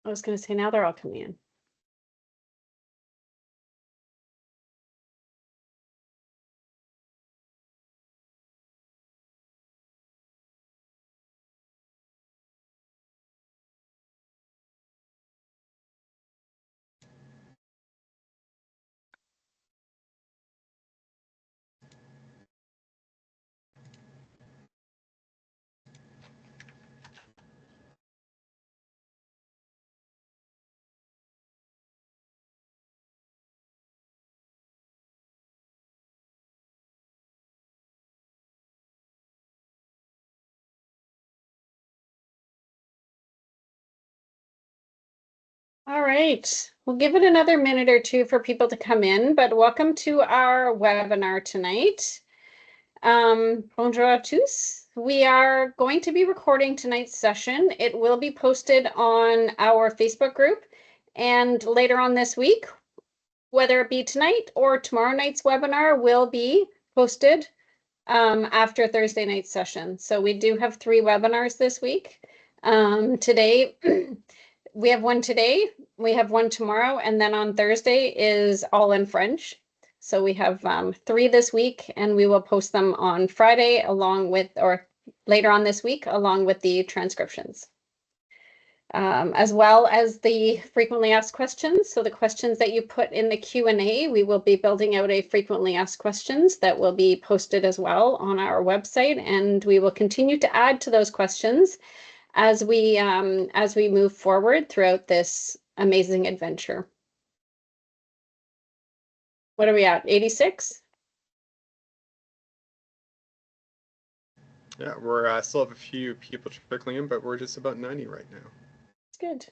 I was going to say, now they're all coming in. All right, we'll give it another minute or two for people to come in, but welcome to our webinar tonight. Bonjour à tous. We are going to be recording tonight's session. It will be posted on our Facebook group, and later on this week, whether it be tonight or tomorrow night's webinar, will be posted after Thursday night's session. So we do have 3 webinars this week. Today, we have one today, we have one tomorrow, and then on Thursday is all in French. So we have 3 this week, and we will post them on Friday along with, or later on this week, along with the transcriptions. As well as the frequently asked questions. So the questions that you put in the Q&A, we will be building out a frequently asked questions that will be posted as well on our website, and we will continue to add to those questions as we move forward throughout this amazing adventure. What are we at? 86? Yeah, we're still have a few people trickling in, but we're just about 90 right now. It's good.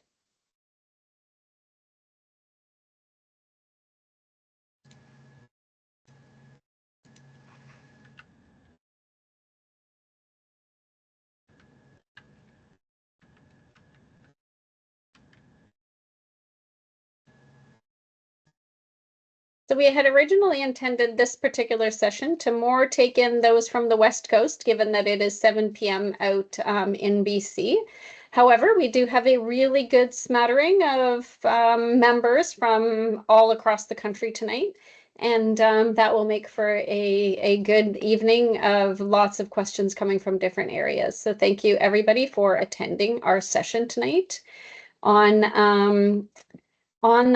So we had originally intended this particular session to more take in those from the West Coast, given that it is 7 p.m. out in BC. However, we do have a really good smattering of members from all across the country tonight, and that will make for a good evening of lots of questions coming from different areas. So thank you everybody for attending our session tonight on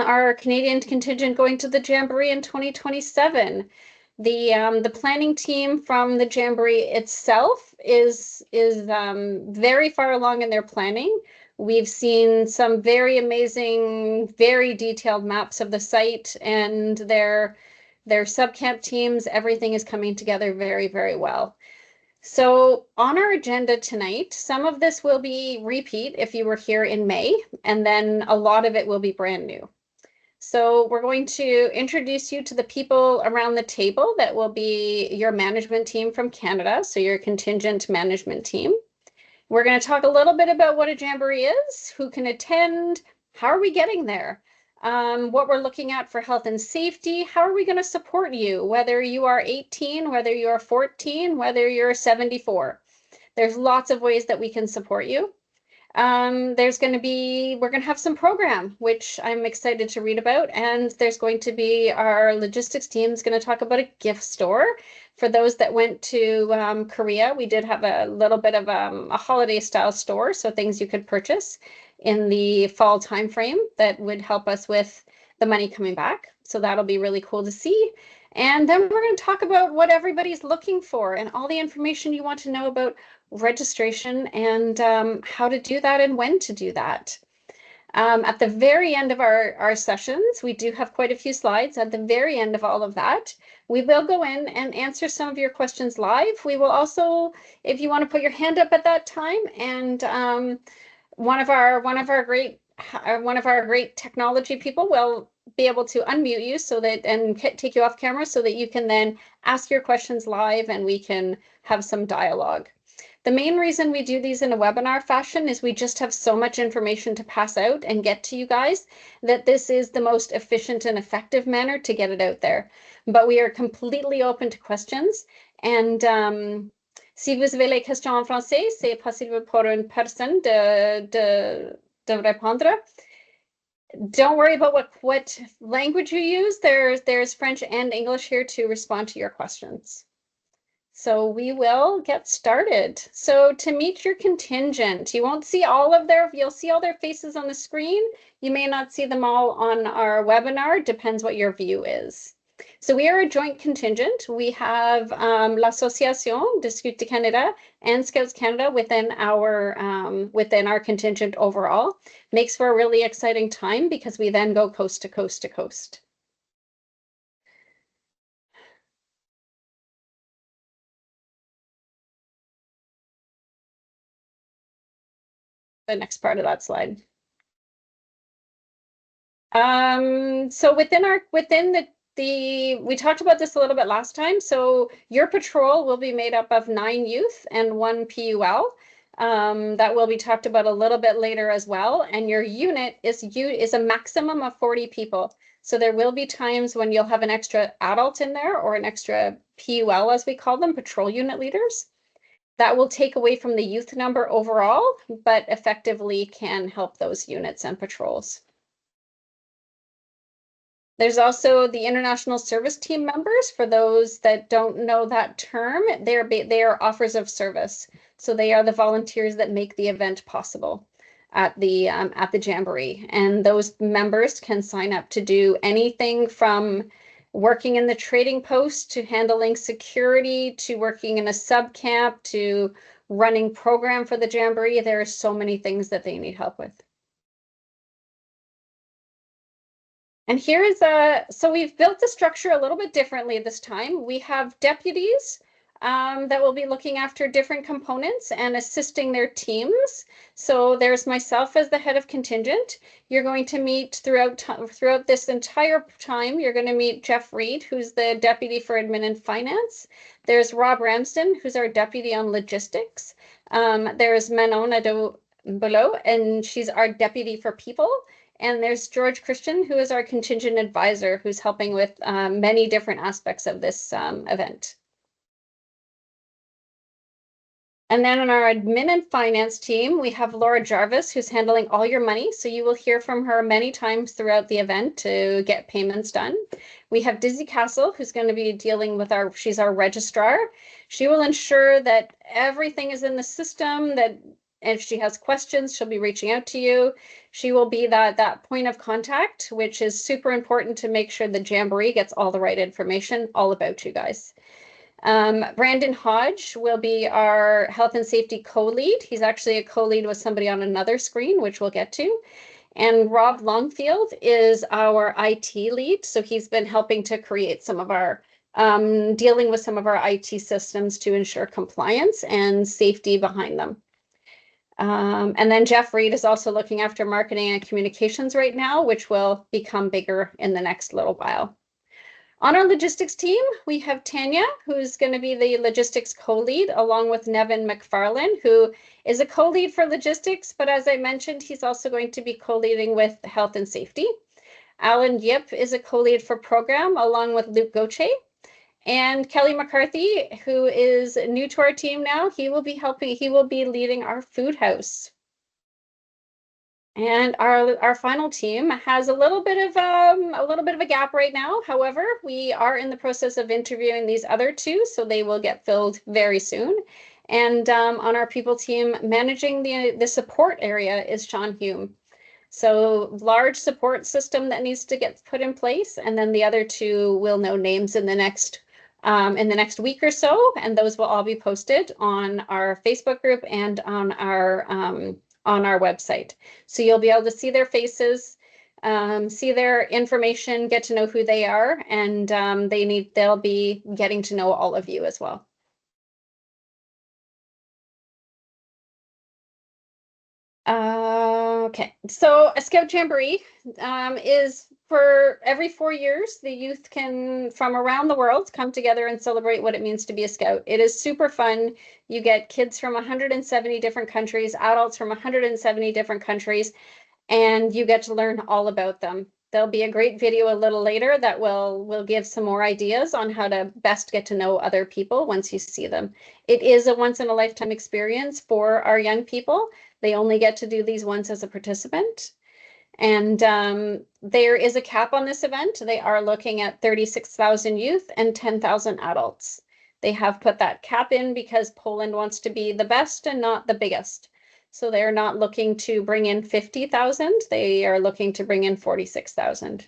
our Canadian contingent going to the Jamboree in 2027. The planning team from the Jamboree itself is very far along in their planning. We've seen some very amazing, very detailed maps of the site and their subcamp teams. Everything is coming together very, very well. So on our agenda tonight, some of this will be repeat if you were here in May, and then a lot of it will be brand new. So we're going to introduce you to the people around the table that will be your management team from Canada, so your contingent management team. We're going to talk a little bit about what a Jamboree is, who can attend, how are we getting there, what we're looking at for health and safety, how are we going to support you, whether you are 18, whether you're 14, whether you're 74. There's lots of ways that we can support you. We're going to have some program, which I'm excited to read about. And there's going to be our logistics team is going to talk about a gift store. For those that went to Korea, we did have a little bit of a holiday style store. So things you could purchase in the fall timeframe that would help us with the money coming back. So that'll be really cool to see. And then we're going to talk about what everybody's looking for and all the information you want to know about registration and how to do that and when to do that. At the very end of our sessions, we do have quite a few slides. At the very end of all of that, we will go in and answer some of your questions live. We will also, if you want to put your hand up at that time, and one of our great technology people will be able to unmute you so that and take you off camera so that you can then ask your questions live and we can have some dialogue. The main reason we do these in a webinar fashion is we just have so much information to pass out and get to you guys that this is the most efficient and effective manner to get it out there. But we are completely open to questions. And si vous avez les questions en français, c'est possible pour une personne de devrait prendre. Don't worry about what language you use. There's French and English here to respond to your questions. So we will get started. So to meet your contingent, you won't see all of you'll see all their faces on the screen. You may not see them all on our webinar, depends what your view is. So we are a joint contingent. We have l'Association de Scouts du Canada and Scouts Canada within our contingent overall. Makes for a really exciting time because we then go coast to coast to coast. The next part of that slide. So within we talked about this a little bit last time. So your patrol will be made up of 9 youth and 1 PUL. That will be talked about a little bit later as well. And your unit is a maximum of 40 people. So there will be times when you'll have an extra adult in there or an extra PUL, as we call them, patrol unit leaders. That will take away from the youth number overall, but effectively can help those units and patrols. There's also the International Service Team members. For those that don't know that term, they are offers of service. So they are the volunteers that make the event possible at the Jamboree. And those members can sign up to do anything from working in the trading post to handling security to working in a sub camp to running program for the Jamboree. There are so many things that they need help with. And here is so we've built the structure a little bit differently this time. We have deputies that will be looking after different components and assisting their teams. So there's myself as the head of contingent. You're going to meet throughout this entire time. You're going to meet Jeff Reed, who's the deputy for admin and finance. There's Rob Ramsden, who's our deputy on logistics. There's Manon Nadeau-Below, and she's our deputy for people. And there's George Christian, who is our contingent advisor, who's helping with many different aspects of this event. And then on our admin and finance team, we have Laura Jarvis, who's handling all your money. So you will hear from her many times throughout the event to get payments done. We have Dizzy Castle, who's going to be dealing with she's our registrar. She will ensure that everything is in the system, that if she has questions, she'll be reaching out to you. She will be that point of contact, which is super important to make sure the Jamboree gets all the right information all about you guys. Brandon Hodge will be our health and safety co-lead. He's actually a co-lead with somebody on another screen, which we'll get to. And Rob Longfield is our IT lead. So he's been helping to create some of our, dealing with some of our IT systems to ensure compliance and safety behind them. And then Jeff Reed is also looking after marketing and communications right now, which will become bigger in the next little while. On our logistics team, we have Tanya, who's going to be the logistics co-lead, along with Nevin McFarlane, who is a co-lead for logistics, but as I mentioned, he's also going to be co-leading with health and safety. Alan Yip is a co-lead for program, along with Luke Goche. And Kelly McCarthy, who is new to our team now, he will be leading our food house. And our final team has a little bit of a gap right now. However, we are in the process of interviewing these other two, so they will get filled very soon. And on our people team, managing the support area is Sean Hume. So large support system that needs to get put in place, and then the other two will know names in the next week or so, and those will all be posted on our Facebook group and on our website. So you'll be able to see their faces, see their information, get to know who they are, and they'll be getting to know all of you as well. Okay, so a Scout Jamboree is for every 4 years, the youth from around the world come together and celebrate what it means to be a Scout. It is super fun. You get kids from 170 different countries, adults from 170 different countries, and you get to learn all about them. There'll be a great video a little later that will give some more ideas on how to best get to know other people once you see them. It is a once in a lifetime experience for our young people. They only get to do these once as a participant. And there is a cap on this event. They are looking at 36,000 youth and 10,000 adults. They have put that cap in because Poland wants to be the best and not the biggest. So they're not looking to bring in 50,000. They are looking to bring in 46,000.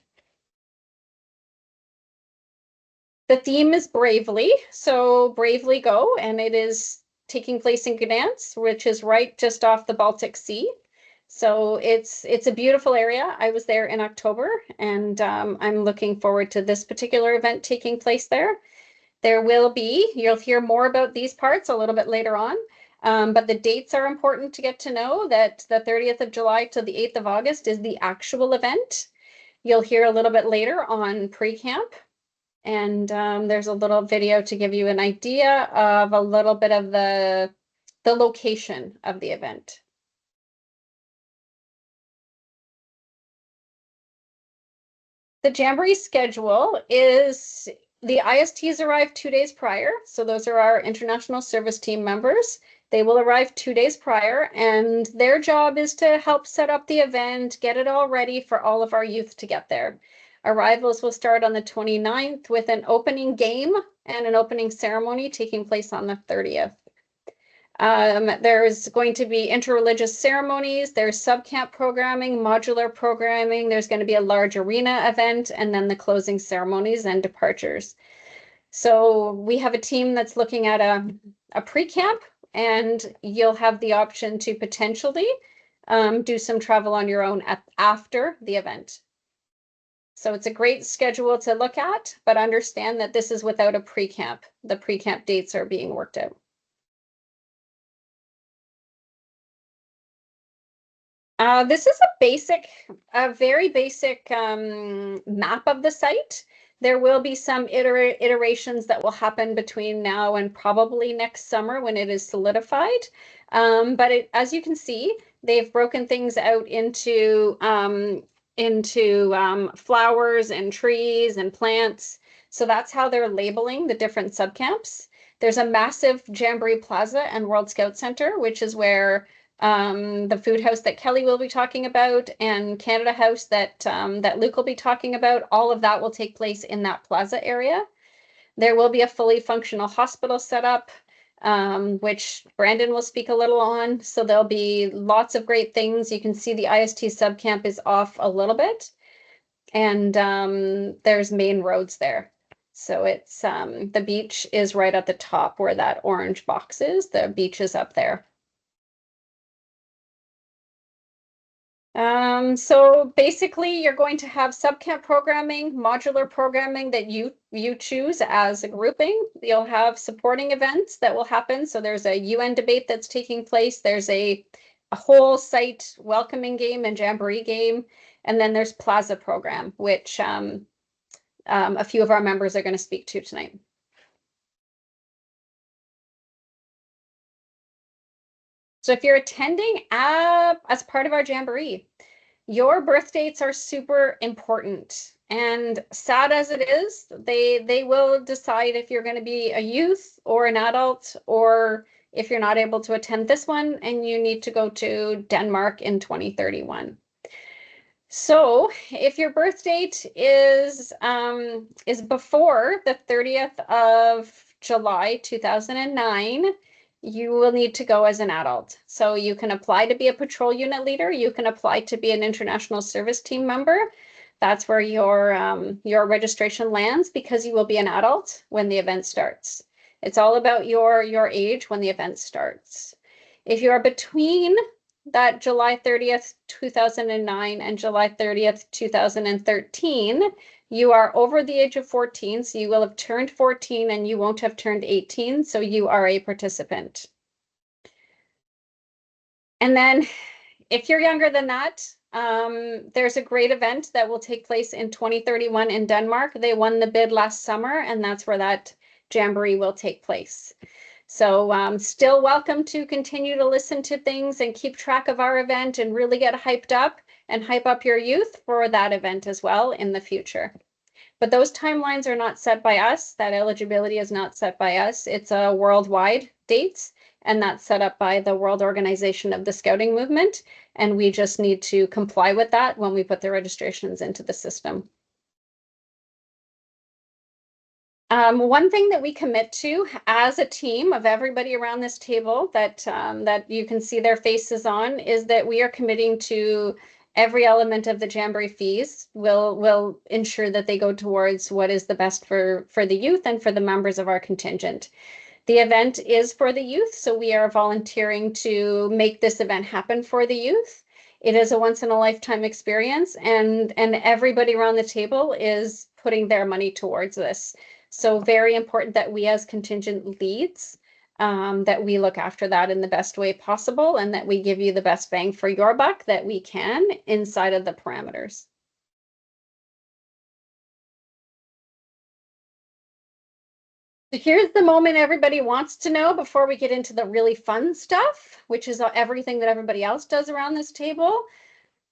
The theme is Bravely. So Bravely Go, and it is taking place in Gdansk, which is right just off the Baltic Sea. So it's a beautiful area. I was there in October, and I'm looking forward to this particular event taking place there. There will be, you'll hear more about these parts a little bit later on, but the dates are important to get to know that the 30th of July to the 8th of August is the actual event. You'll hear a little bit later on pre-camp, and there's a little video to give you an idea of a little bit of the location of the event. The Jamboree schedule is the ISTs arrive 2 days prior. So those are our international service team members. They will arrive 2 days prior, and their job is to help set up the event, get it all ready for all of our youth to get there. Arrivals will start on the 29th with an opening game and an opening ceremony taking place on the 30th. There's going to be interreligious ceremonies, there's subcamp programming, modular programming, there's going to be a large arena event, and then the closing ceremonies and departures. So we have a team that's looking at a pre-camp, and you'll have the option to potentially do some travel on your own after the event. So it's a great schedule to look at, but understand that this is without a pre-camp. The pre-camp dates are being worked out. This is a very basic map of the site. There will be some iterations that will happen between now and probably next summer when it is solidified. But as you can see, they've broken things out into flowers and trees and plants. So that's how they're labeling the different subcamps. There's a massive Jamboree Plaza and World Scout Center, which is where the food house that Kelly will be talking about and Canada House that Luke will be talking about, all of that will take place in that plaza area. There will be a fully functional hospital set up, which Brandon will speak a little on. So there'll be lots of great things. You can see the IST subcamp is off a little bit, and there's main roads there. So it's the beach is right at the top where that orange box is. The beach is up there. So basically you're going to have subcamp programming, modular programming that you choose as a grouping. You'll have supporting events that will happen. So there's a UN debate that's taking place. There's a whole site welcoming game and Jamboree game. And then there's Plaza program, which a few of our members are going to speak to tonight. So if you're attending as part of our Jamboree, your birth dates are super important. And sad as it is, they will decide if you're going to be a youth or an adult, or if you're not able to attend this one and you need to go to Denmark in 2031. So if your birth date is before the 30th of July 2009, you will need to go as an adult. So you can apply to be a patrol unit leader. You can apply to be an international service team member. That's where your registration lands, because you will be an adult when the event starts. It's all about your age when the event starts. If you are between that July 30th, 2009 and July 30th, 2013, you are over the age of 14, so you will have turned 14 and you won't have turned 18, so you are a participant. And then if you're younger than that, there's a great event that will take place in 2031 in Denmark. They won the bid last summer, and that's where that Jamboree will take place. So still welcome to continue to listen to things and keep track of our event and really get hyped up. and hype up your youth for that event as well in the future. But those timelines are not set by us. That eligibility is not set by us. It's a worldwide dates, and that's set up by the World Organization of the Scouting Movement. And we just need to comply with that when we put the registrations into the system. One thing that we commit to as a team of everybody around this table that you can see their faces on is that we are committing to every element of the Jamboree fees. Will ensure that they go towards what is the best for the youth and for the members of our contingent. The event is for the youth, so we are volunteering to make this event happen for the youth. It is a once-in-a-lifetime experience, and everybody around the table is putting their money towards this. So very important that we as contingent leads, that we look after that in the best way possible, and that we give you the best bang for your buck that we can inside of the parameters. So here's the moment everybody wants to know before we get into the really fun stuff, which is everything that everybody else does around this table.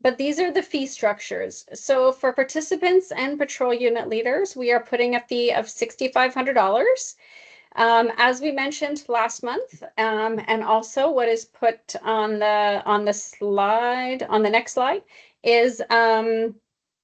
But these are the fee structures. So for participants and patrol unit leaders, we are putting a fee of $6,500. As we mentioned last month, and also what is put on the slide, on the next slide, is that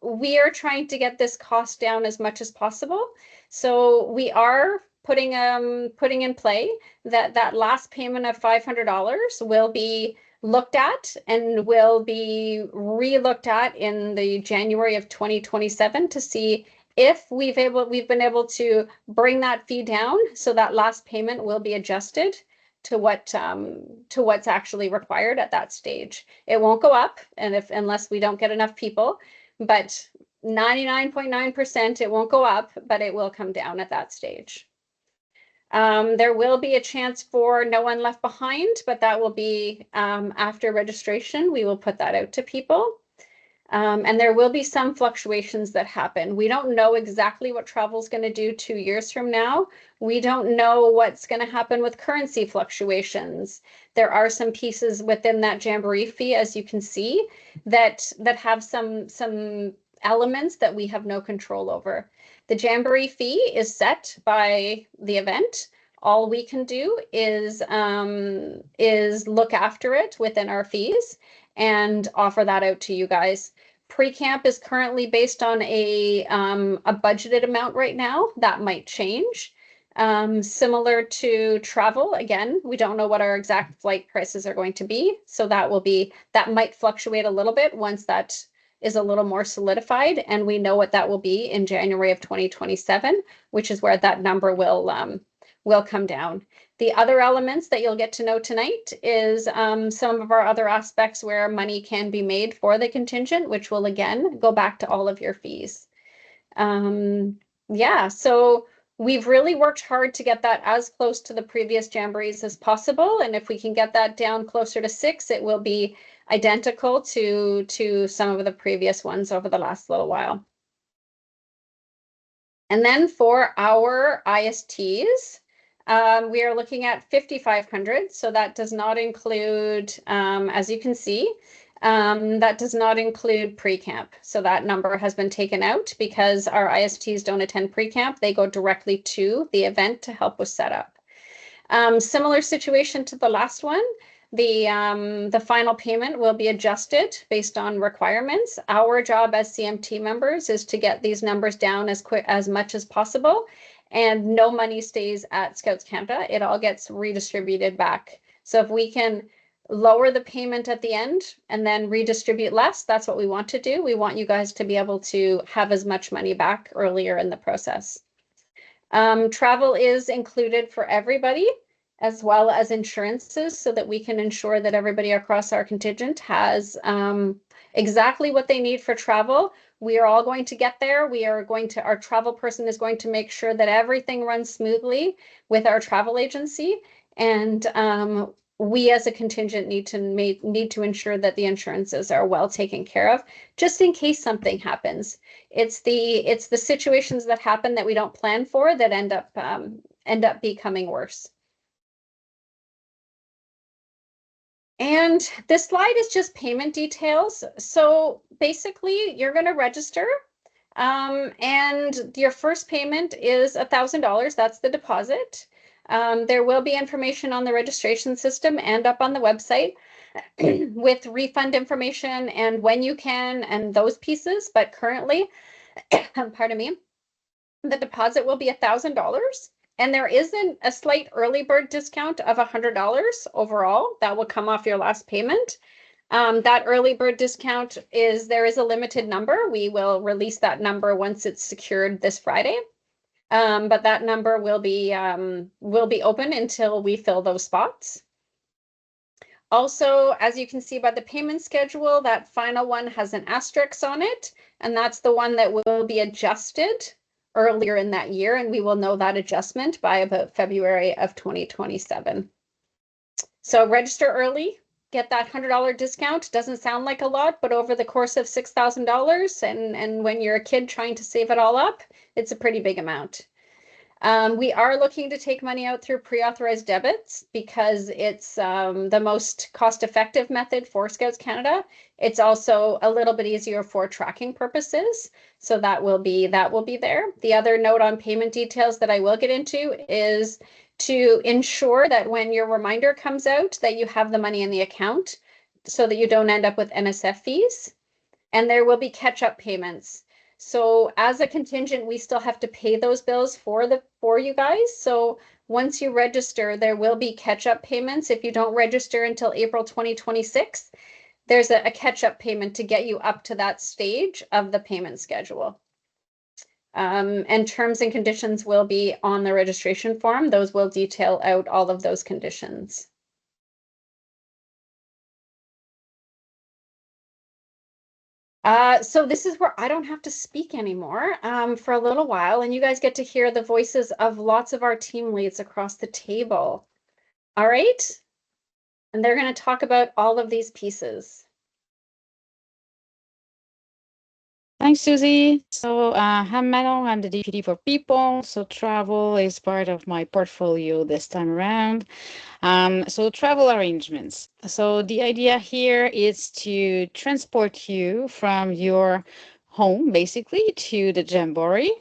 we are trying to get this cost down as much as possible. So we are putting in play that last payment of $500 will be looked at and will be re-looked at in the January of 2027 to see if we've been able to bring that fee down, so that last payment will be adjusted to what's actually required at that stage. It won't go up, and unless we don't get enough people, but 99.9% it won't go up, but it will come down at that stage. There will be a chance for no one left behind, but that will be after registration. We will put that out to people. And there will be some fluctuations that happen. We don't know exactly what travel is going to do 2 years from now. We don't know what's going to happen with currency fluctuations. There are some pieces within that Jamboree fee, as you can see, that have some elements that we have no control over. The Jamboree fee is set by the event. All we can do is look after it within our fees and offer that out to you guys. Pre-camp is currently based on a budgeted amount right now. That might change. Similar to travel, again, we don't know what our exact flight prices are going to be. So that might fluctuate a little bit once that is a little more solidified, and we know what that will be in January of 2027, which is where that number will come down. The other elements that you'll get to know tonight is some of our other aspects where money can be made for the contingent, which will again go back to all of your fees. Yeah, so we've really worked hard to get that as close to the previous Jamborees as possible, and if we can get that down closer to 6, it will be identical to some of the previous ones over the last little while. And then for our ISTs, we are looking at 5,500. So that does not include, as you can see, that does not include pre-camp. So that number has been taken out because our ISTs don't attend pre-camp. They go directly to the event to help with setup. Similar situation to the last one. The final payment will be adjusted based on requirements. Our job as CMT members is to get these numbers down as much as possible, and no money stays at Scouts Canada. It all gets redistributed back. So if we can lower the payment at the end and then redistribute less, that's what we want to do. We want you guys to be able to have as much money back earlier in the process. Travel is included for everybody, as well as insurances, so that we can ensure that everybody across our contingent has exactly what they need for travel. We are all going to get there. Our travel person is going to make sure that everything runs smoothly with our travel agency. And we as a contingent need to ensure that the insurances are well taken care of, just in case something happens. It's the situations that happen that we don't plan for that end up becoming worse. And this slide is just payment details. So basically, you're going to register, and your first payment is $1,000. That's the deposit. There will be information on the registration system and up on the website with refund information and when you can and those pieces. But currently, pardon me, the deposit will be $1,000. And there isn't a slight early bird discount of $100 overall. That will come off your last payment. That early bird discount there is a limited number. We will release that number once it's secured this Friday. But that number will be open until we fill those spots. Also, as you can see by the payment schedule, that final one has an asterisk on it, and that's the one that will be adjusted earlier in that year, and we will know that adjustment by about February of 2027. So register early, get that $100 discount. Doesn't sound like a lot, but over the course of $6,000, and when you're a kid trying to save it all up, it's a pretty big amount. We are looking to take money out through pre-authorized debits because it's the most cost-effective method for Scouts Canada. It's also a little bit easier for tracking purposes, so that will be there. The other note on payment details that I will get into is to ensure that when your reminder comes out that you have the money in the account so that you don't end up with NSF fees. And there will be catch-up payments. So as a contingent, we still have to pay those bills for you guys. So once you register, there will be catch-up payments. If you don't register until April 2026, there's a catch-up payment to get you up to that stage of the payment schedule. And terms and conditions will be on the registration form. Those will detail out all of those conditions. So this is where I don't have to speak anymore for a little while, and you guys get to hear the voices of lots of our team leads across the table. All right? And they're going to talk about all of these pieces. Thanks, Susie. So I'm Manon, I'm the Deputy for People. So travel is part of my portfolio this time around. So travel arrangements. So the idea here is to transport you from your home, basically, to the Jamboree.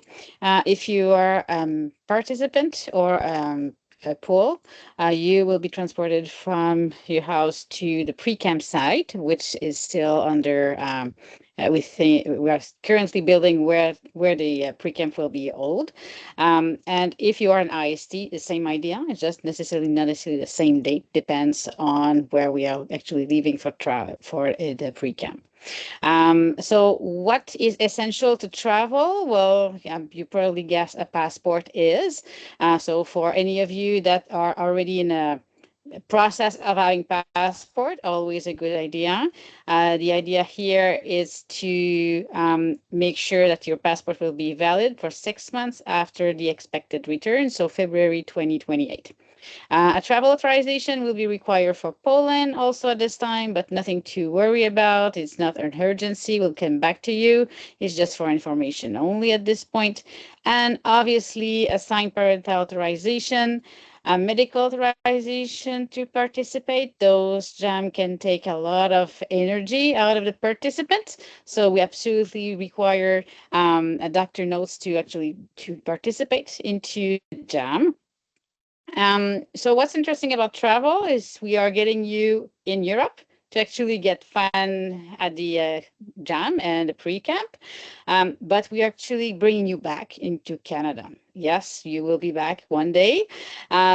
If you are a participant or a pool, you will be transported from your house to the pre-camp site, which is still under we are currently building where the pre-camp will be held. And if you are an IST, the same idea. It's just not necessarily the same date. Depends on where we are actually leaving for the pre-camp. So what is essential to travel? Well, you probably guess a passport is. So for any of you that are already in a process of having passport, always a good idea. The idea here is to make sure that your passport will be valid for 6 months after the expected return, so February 2028. A travel authorization will be required for Poland also at this time, but nothing to worry about. It's not an urgency. We'll come back to you. It's just for information only at this point. And obviously, a signed parental authorization, a medical authorization to participate. Those JAM can take a lot of energy out of the participant. So we absolutely require a doctor notes to participate into JAM. So what's interesting about travel is we are getting you in Europe to actually get fun at the JAM and the pre-camp, but we are actually bringing you back into Canada. Yes, you will be back one day.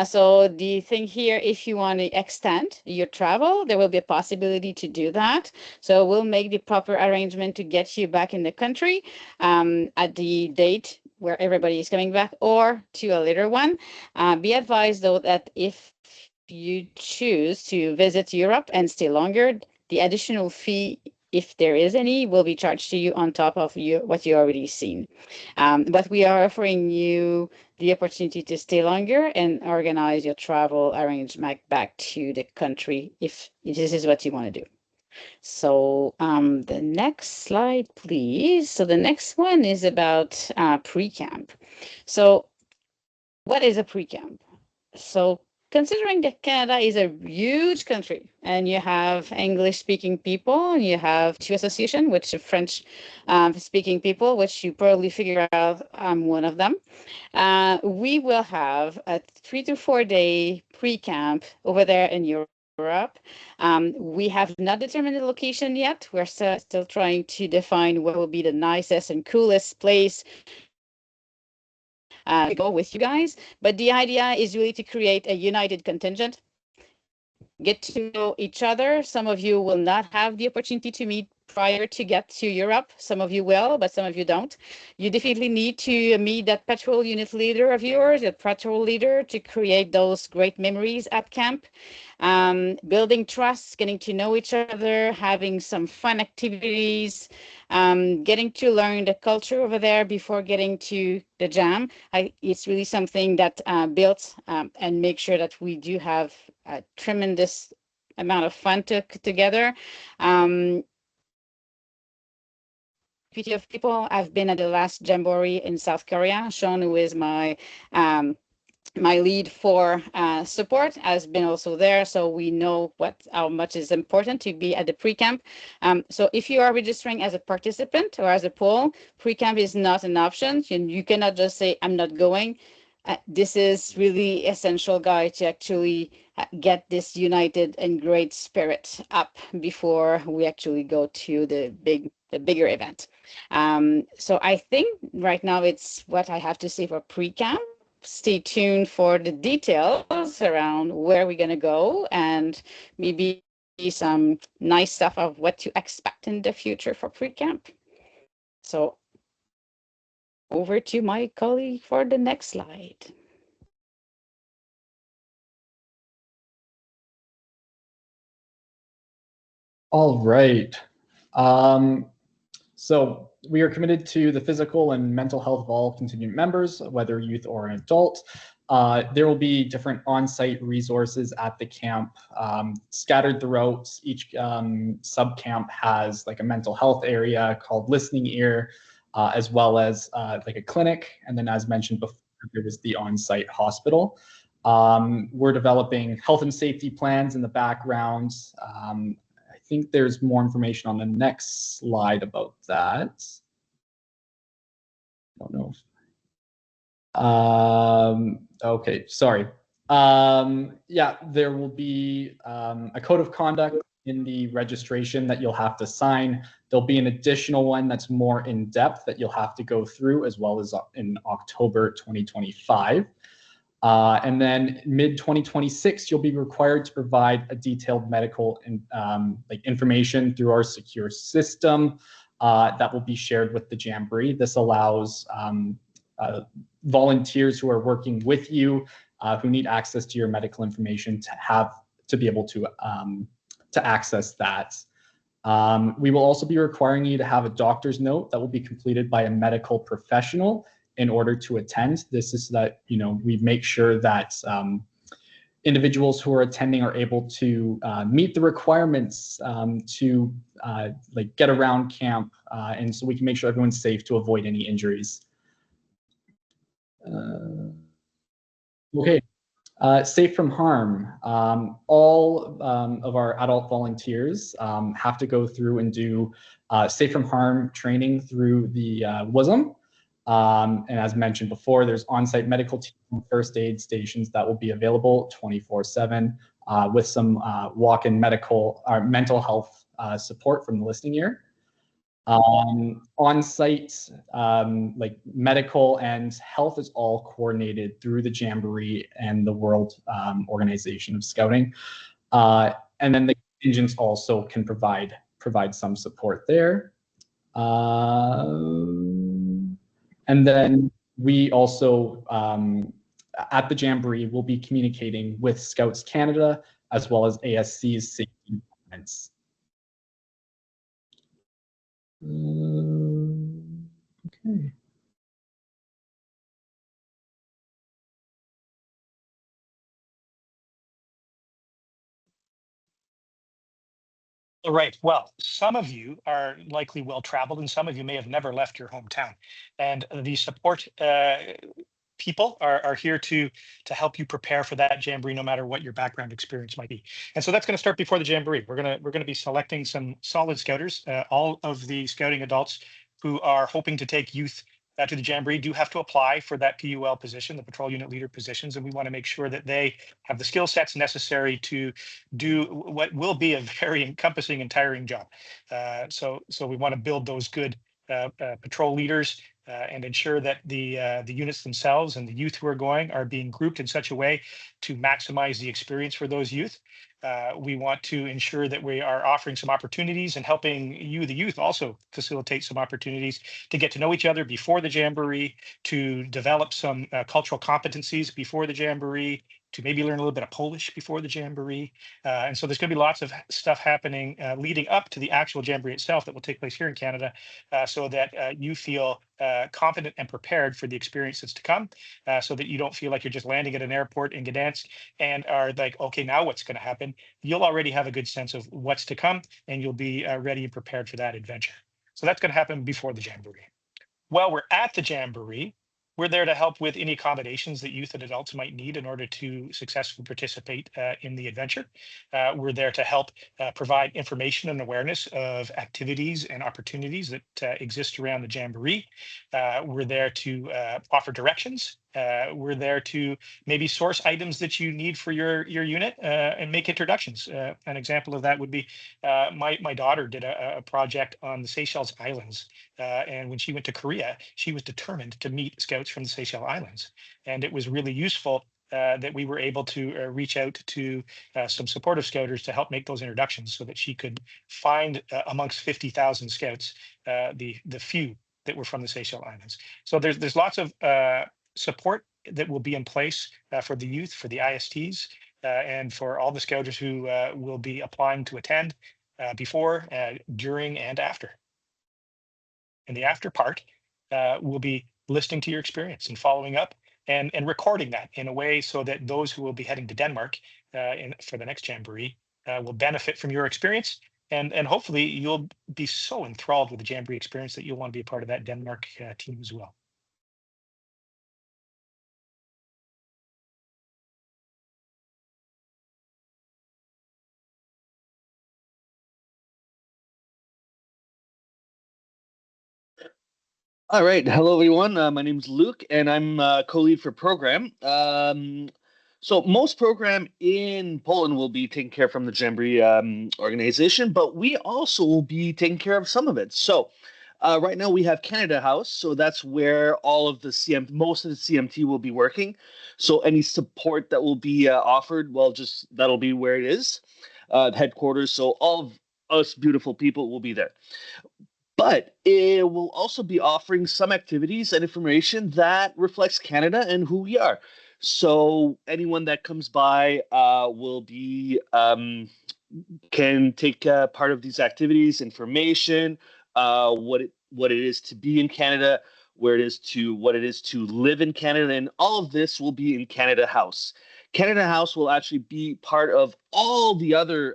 So the thing here, if you want to extend your travel, there will be a possibility to do that. So we'll make the proper arrangement to get you back in the country at the date where everybody is coming back or to a later one. Be advised, though, that if you choose to visit Europe and stay longer, the additional fee, if there is any, will be charged to you on top of what you already seen. But we are offering you the opportunity to stay longer and organize your travel arrangement back to the country if this is what you want to do. So the next slide, please. So the next one is about pre-camp. So what is a pre-camp? So considering that Canada is a huge country and you have English-speaking people, and you have two associations, which are French-speaking people, which you probably figure out I'm one of them. We will have a 3 to 4 day pre-camp over there in Europe. We have not determined the location yet. We're still trying to define what will be the nicest and coolest place to go with you guys. But the idea is really to create a united contingent, get to know each other. Some of you will not have the opportunity to meet prior to get to Europe. Some of you will, but some of you don't. You definitely need to meet that patrol unit leader of yours, that patrol leader, to create those great memories at camp. Building trust, getting to know each other, having some fun activities, getting to learn the culture over there before getting to the jam. It's really something that builds and make sure that we do have a tremendous amount of fun together. Of people. I've been at the last Jamboree in South Korea. Sean, who is my lead for support, has been also there, so we know how much is important to be at the pre-camp. So if you are registering as a participant or as a pool, pre-camp is not an option. You cannot just say, I'm not going. This is really essential, guy, to actually get this united and great spirit up before we actually go to the bigger event. So I think right now it's what I have to say for pre-camp. Stay tuned for the details around where we're going to go and maybe some nice stuff of what to expect in the future for pre-camp. So over to my colleague for the next slide. All right. So we are committed to the physical and mental health of all contingent members, whether youth or an adult. There will be different on-site resources at the camp scattered throughout. Each sub-camp has like a mental health area called Listening Ear, as well as like a clinic. And then as mentioned before, there was the on-site hospital. We're developing health and safety plans in the background. I think there's more information on the next slide about that. I don't know. Okay, sorry. Yeah, there will be a code of conduct in the registration that you'll have to sign. There'll be an additional one that's more in depth that you'll have to go through, as well as in October 2025. And then mid-2026, you'll be required to provide a detailed medical information through our secure system that will be shared with the Jamboree. This allows volunteers who are working with you who need access to your medical information to be able to access that. We will also be requiring you to have a doctor's note that will be completed by a medical professional in order to attend. This is so that, you know, we make sure that individuals who are attending are able to meet the requirements to like get around camp, and so we can make sure everyone's safe to avoid any injuries. Okay, safe from harm. All of our adult volunteers have to go through and do safe from harm training through the WSM. And as mentioned before, there's on-site medical team first aid stations that will be available 24/7 with some walk-in mental health support from the Listening Ear. On-site like medical and health is all coordinated through the Jamboree and the World Organization of Scouting. And then the contingents also can provide some support there. And then we also, at the Jamboree, will be communicating with Scouts Canada as well as ASC's safety departments. Okay. All right. Well, some of you are likely well traveled, and some of you may have never left your hometown. And the support people are here to help you prepare for that Jamboree, no matter what your background experience might be. And so that's going to start before the Jamboree. We're gonna be selecting some solid scouters. All of the scouting adults who are hoping to take youth to the Jamboree do have to apply for that PUL position, the patrol unit leader positions, and we want to make sure that they have the skill sets necessary to do what will be a very encompassing and tiring job. So we want to build those good patrol leaders and ensure that the units themselves and the youth who are going are being grouped in such a way to maximize the experience for those youth. We want to ensure that we are offering some opportunities and helping you, the youth, also facilitate some opportunities to get to know each other before the Jamboree, to develop some cultural competencies before the Jamboree, to maybe learn a little bit of Polish before the Jamboree. And so there's going to be lots of stuff happening leading up to the actual Jamboree itself that will take place here in Canada, so that you feel confident and prepared for the experience that's to come, so that you don't feel like you're just landing at an airport in Gdansk and are like, okay, now what's going to happen? You'll already have a good sense of what's to come, and you'll be ready and prepared for that adventure. So that's going to happen before the Jamboree. While we're at the Jamboree, we're there to help with any accommodations that youth and adults might need in order to successfully participate in the adventure. We're there to help provide information and awareness of activities and opportunities that exist around the Jamboree. We're there to offer directions. We're there to maybe source items that you need for your unit and make introductions. An example of that would be my daughter did a project on the Seychelles Islands. And when she went to Korea, she was determined to meet scouts from the Seychelles Islands. And it was really useful that we were able to reach out to some supportive scouters to help make those introductions so that she could find amongst 50,000 scouts the few that were from the Seychelles Islands. So there's lots of support that will be in place for the youth, for the ISTs, and for all the scouters who will be applying to attend before, during, and after. In the after part, we'll be listening to your experience and following up and recording that in a way so that those who will be heading to Denmark for the next Jamboree will benefit from your experience. And hopefully you'll be so enthralled with the Jamboree experience that you'll want to be a part of that Denmark team as well. All right. Hello, everyone. My name is Luke, and I'm co-lead for program. So most program in Poland will be taken care of from the Jamboree organization, but we also will be taking care of some of it. So right now we have Canada House, so that's where all of the most of the CMT will be working. So any support that will be offered, well, just that'll be where it is, headquarters. So all of us beautiful people will be there. But it will also be offering some activities and information that reflects Canada and who we are. So anyone that comes by will be can take part of these activities, information, what it is to be in Canada, what it is to live in Canada, and all of this will be in Canada House. Canada House will actually be part of all the other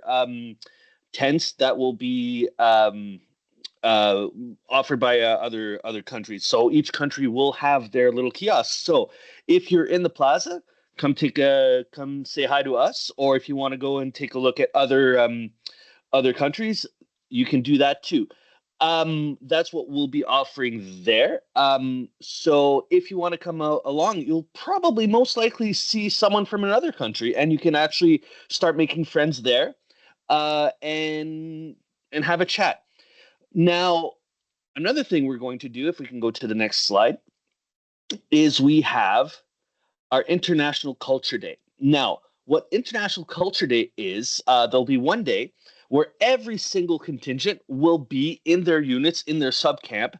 tents that will be offered by other countries. So each country will have their little kiosks. So if you're in the plaza, come say hi to us, or if you want to go and take a look at other countries, you can do that too. That's what we'll be offering there. So if you want to come along, you'll probably most likely see someone from another country, and you can actually start making friends there, and have a chat. Now, another thing we're going to do, if we can go to the next slide, is we have our International Culture Day. Now, what International Culture Day is, there'll be one day where every single contingent will be in their units, in their subcamp,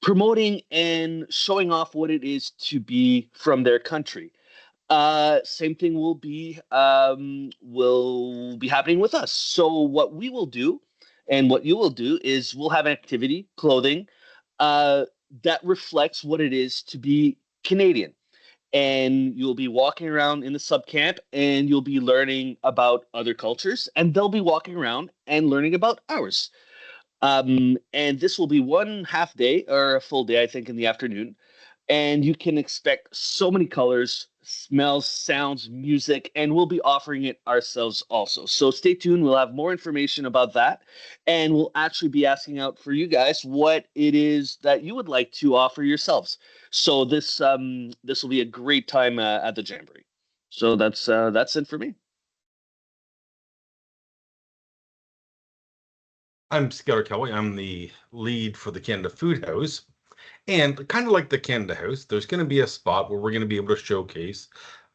promoting and showing off what it is to be from their country. Same thing will be happening with us. So what we will do, and what you will do, is we'll have an activity, clothing, that reflects what it is to be Canadian. And you'll be walking around in the subcamp, and you'll be learning about other cultures, and they'll be walking around and learning about ours. And this will be one half day, or a full day, I think, in the afternoon. and you can expect so many colors, smells, sounds, music, and we'll be offering it ourselves also. So stay tuned. We'll have more information about that, and we'll actually be asking out for you guys what it is that you would like to offer yourselves. So this will be a great time at the Jamboree. So that's it for me. I'm Scouter Kelly. I'm the lead for the Canada Food House. And kind of like the Canada House, there's going to be a spot where we're going to be able to showcase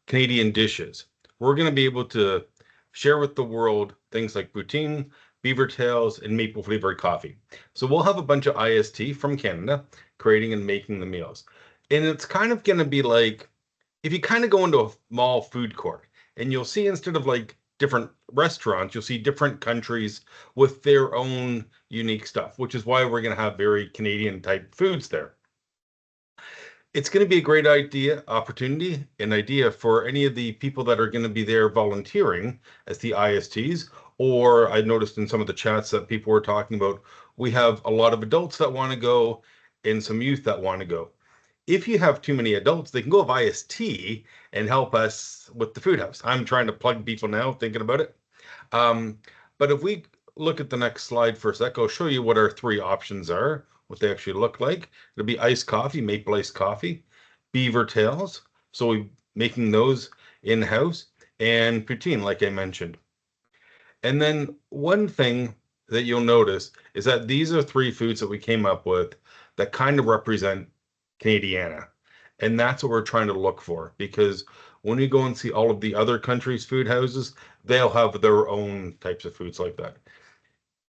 Canadian dishes. We're going to be able to share with the world things like poutine, beaver tails, and maple flavored coffee. So we'll have a bunch of IST from Canada creating and making the meals. And it's kind of going to be like, if you kind of go into a mall food court and you'll see, instead of like different restaurants, you'll see different countries with their own unique stuff, which is why we're going to have very Canadian type foods there. It's going to be a great opportunity, an idea for any of the people that are going to be there volunteering as the ISTs, or I noticed in some of the chats that people were talking about, we have a lot of adults that want to go and some youth that want to go. If you have too many adults, they can go of IST and help us with the food house. I'm trying to plug people now, thinking about it. But if we look at the next slide for a sec, I'll show you what our three options are, what they actually look like. It'll be iced coffee, maple iced coffee, beaver tails, so we're making those in-house, and poutine, like I mentioned. And then one thing that you'll notice is that these are three foods that we came up with that kind of represent Canadiana. And that's what we're trying to look for, because when you go and see all of the other countries' food houses, they'll have their own types of foods like that.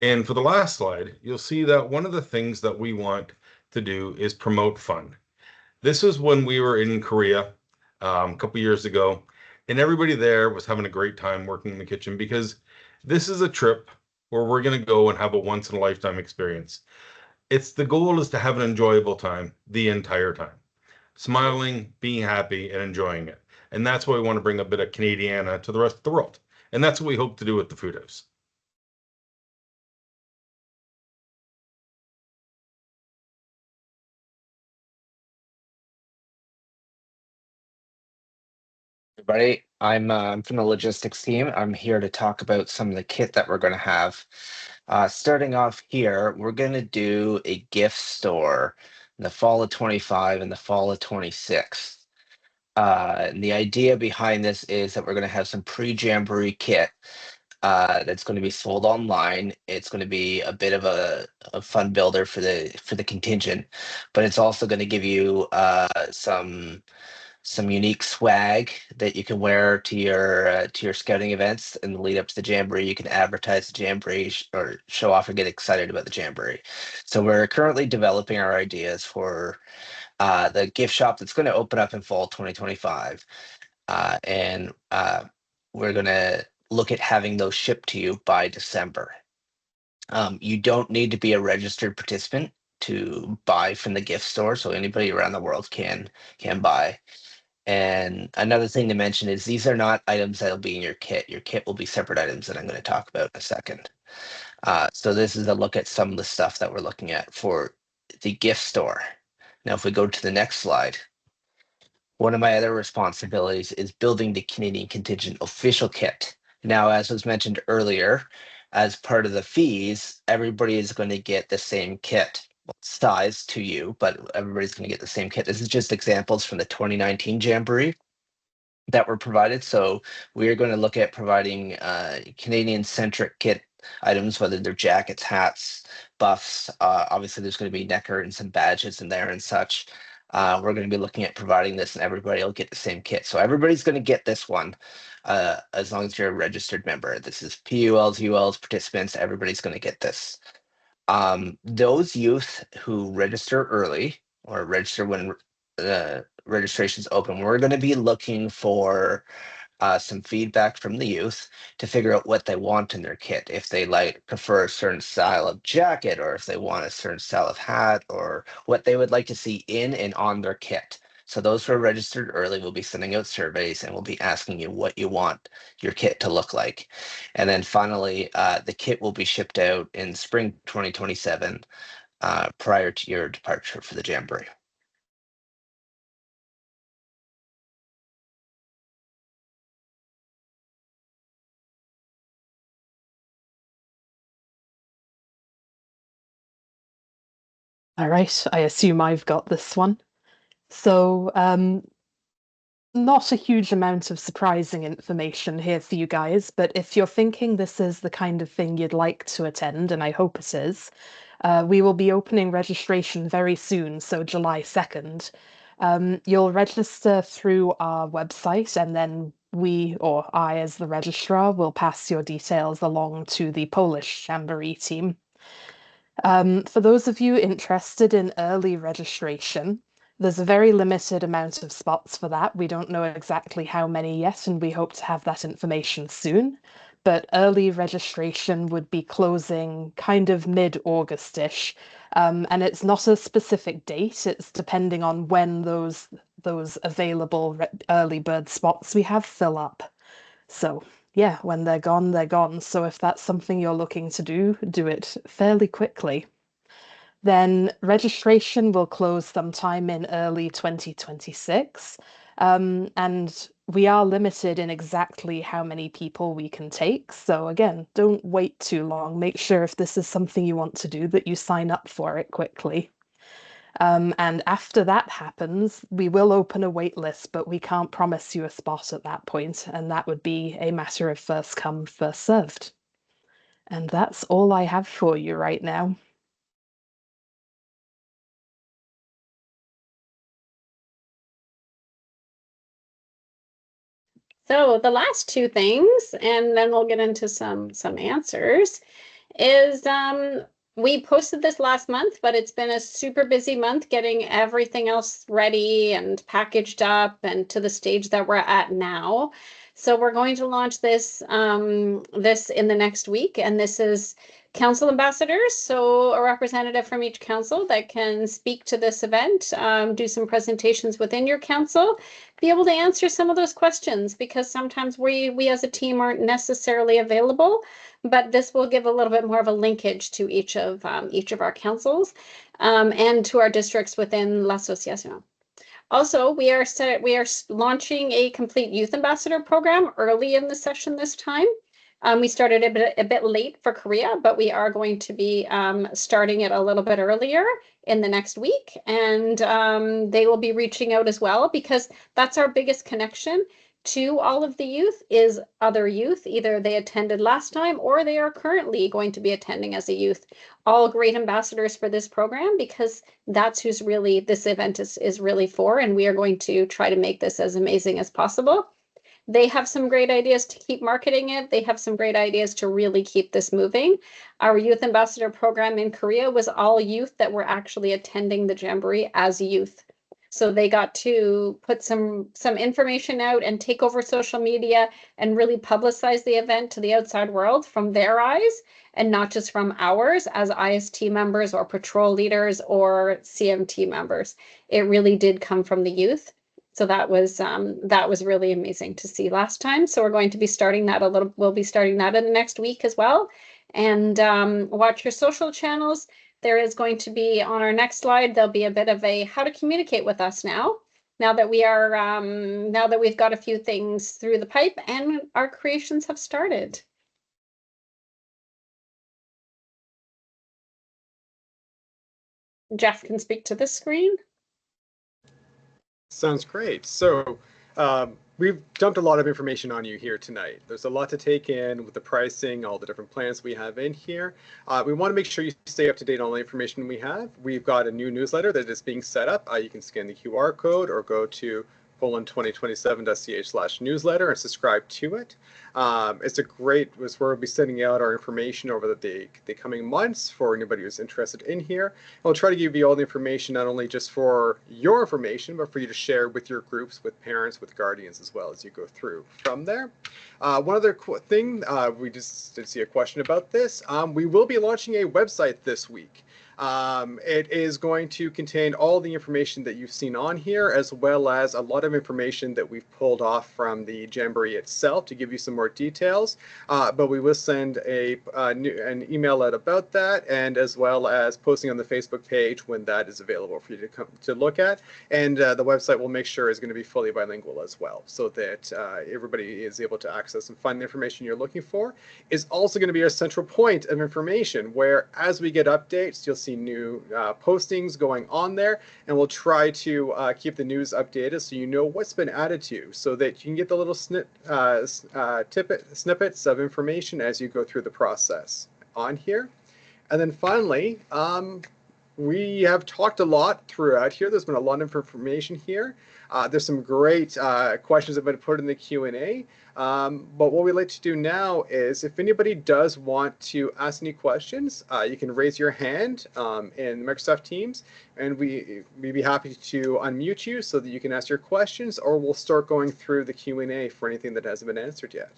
And for the last slide, you'll see that one of the things that we want to do is promote fun. This was when we were in Korea a couple years ago, and everybody there was having a great time working in the kitchen, because this is a trip where we're going to go and have a once in a lifetime experience. The goal is to have an enjoyable time the entire time, smiling, being happy, and enjoying it. And that's why we want to bring a bit of Canadiana to the rest of the world. And that's what we hope to do with the Food House. Everybody, I'm from the logistics team. I'm here to talk about some of the kit that we're going to have. Starting off here, we're going to do a gift store in the fall of 25 and the fall of 26. And the idea behind this is that we're going to have some pre-Jamboree kit that's going to be sold online. It's going to be a bit of a fun builder for the contingent, but it's also going to give you some unique swag that you can wear to your scouting events in the lead up to the Jamboree. You can advertise the Jamboree or show off or get excited about the Jamboree. So we're currently developing our ideas for the gift shop that's going to open up in fall 2025. And we're going to look at having those shipped to you by December. You don't need to be a registered participant to buy from the gift store, so anybody around the world can buy. And another thing to mention is these are not items that'll be in your kit. Your kit will be separate items that I'm going to talk about in a second. So this is a look at some of the stuff that we're looking at for the gift store. Now, if we go to the next slide, one of my other responsibilities is building the Canadian Contingent official kit. Now, as was mentioned earlier, as part of the fees, everybody is going to get the same kit size to you, but everybody's going to get the same kit. This is just examples from the 2019 Jamboree that were provided. So we are going to look at providing Canadian-centric kit items, whether they're jackets, hats, buffs. Obviously, there's going to be necker and some badges in there and such. We're going to be looking at providing this, and everybody will get the same kit. So everybody's going to get this one, as long as you're a registered member. This is PULs, ULs, participants. Everybody's going to get this. Those youth who register early or register when registration's open, we're going to be looking for some feedback from the youth to figure out what they want in their kit. If they prefer a certain style of jacket, or if they want a certain style of hat, or what they would like to see in and on their kit. So those who are registered early will be sending out surveys and will be asking you what you want your kit to look like. And then finally, the kit will be shipped out in spring 2027 prior to your departure for the Jamboree. All right, I assume I've got this one. So, not a huge amount of surprising information here for you guys, but if you're thinking this is the kind of thing you'd like to attend, and I hope it is, we will be opening registration very soon, so July 2nd. You'll register through our website, and then we, or I as the registrar, will pass your details along to the Polish Jamboree team. For those of you interested in early registration, there's a very limited amount of spots for that. We don't know exactly how many yet, and we hope to have that information soon. But early registration would be closing kind of mid-August-ish. And it's not a specific date, it's depending on when those available early bird spots we have fill up. So yeah, when they're gone, they're gone. So if that's something you're looking to do it fairly quickly. Then registration will close sometime in early 2026. And we are limited in exactly how many people we can take. So again, don't wait too long. Make sure if this is something you want to do that you sign up for it quickly. And after that happens, we will open a wait list, but we can't promise you a spot at that point, and that would be a matter of first come, first served. And that's all I have for you right now. So the last two things, and then we'll get into some answers, is we posted this last month, but it's been a super busy month getting everything else ready and packaged up and to the stage that we're at now. So we're going to launch this this in the next week, and this is council ambassadors, so a representative from each council that can speak to this event, do some presentations within your council, be able to answer some of those questions, because sometimes we as a team aren't necessarily available, but this will give a little bit more of a linkage to each of our councils and to our districts within l'Association. Also, we are launching a complete youth ambassador program early in the session this time. We started a bit late for Korea, but we are going to be starting it a little bit earlier in the next week, and they will be reaching out as well, because that's our biggest connection to all of the youth is other youth. Either they attended last time or they are currently going to be attending as a youth. All great ambassadors for this program, because that's who's really this event is really for, and we are going to try to make this as amazing as possible. They have some great ideas to keep marketing it. They have some great ideas to really keep this moving. Our youth ambassador program in Korea was all youth that were actually attending the Jamboree as youth. So they got to put some information out and take over social media and really publicize the event to the outside world from their eyes, and not just from ours as IST members or patrol leaders or CMT members. It really did come from the youth. So that was really amazing to see last time. So we're going to be starting that we'll be starting that in the next week as well. And watch your social channels. There is going to be, on our next slide, there'll be a bit of a how to communicate with us now that we are now that we've got a few things through the pipe and our creations have started. Jeff can speak to this screen. Sounds great. So we've dumped a lot of information on you here tonight. There's a lot to take in with the pricing, all the different plans we have in here. We want to make sure you stay up to date on all the information we have. We've got a new newsletter that is being set up. You can scan the QR code or go to poland2027.ch/newsletter and subscribe to it. It's where we'll be sending out our information over the coming months for anybody who's interested in here. And we'll try to give you all the information, not only just for your information, but for you to share with your groups, with parents, with guardians as well as you go through from there. One other thing, we just did see a question about this. We will be launching a website this week. It is going to contain all the information that you've seen on here, as well as a lot of information that we've pulled off from the Jamboree itself to give you some more details. But we will send an email out about that, and as well as posting on the Facebook page when that is available for you to look at. And the website will make sure is going to be fully bilingual as well, so that everybody is able to access and find the information you're looking for. Is also going to be our central point of information, where as we get updates, you'll see see new postings going on there, and we'll try to keep the news updated so you know what's been added to, so that you can get the little snippets of information as you go through the process on here. And then finally, we have talked a lot throughout here. There's been a lot of information here. There's some great questions that have been put in the Q&A. But what we like to do now is, if anybody does want to ask any questions, you can raise your hand in Microsoft Teams, and we'd be happy to unmute you so that you can ask your questions, or we'll start going through the Q&A for anything that hasn't been answered yet.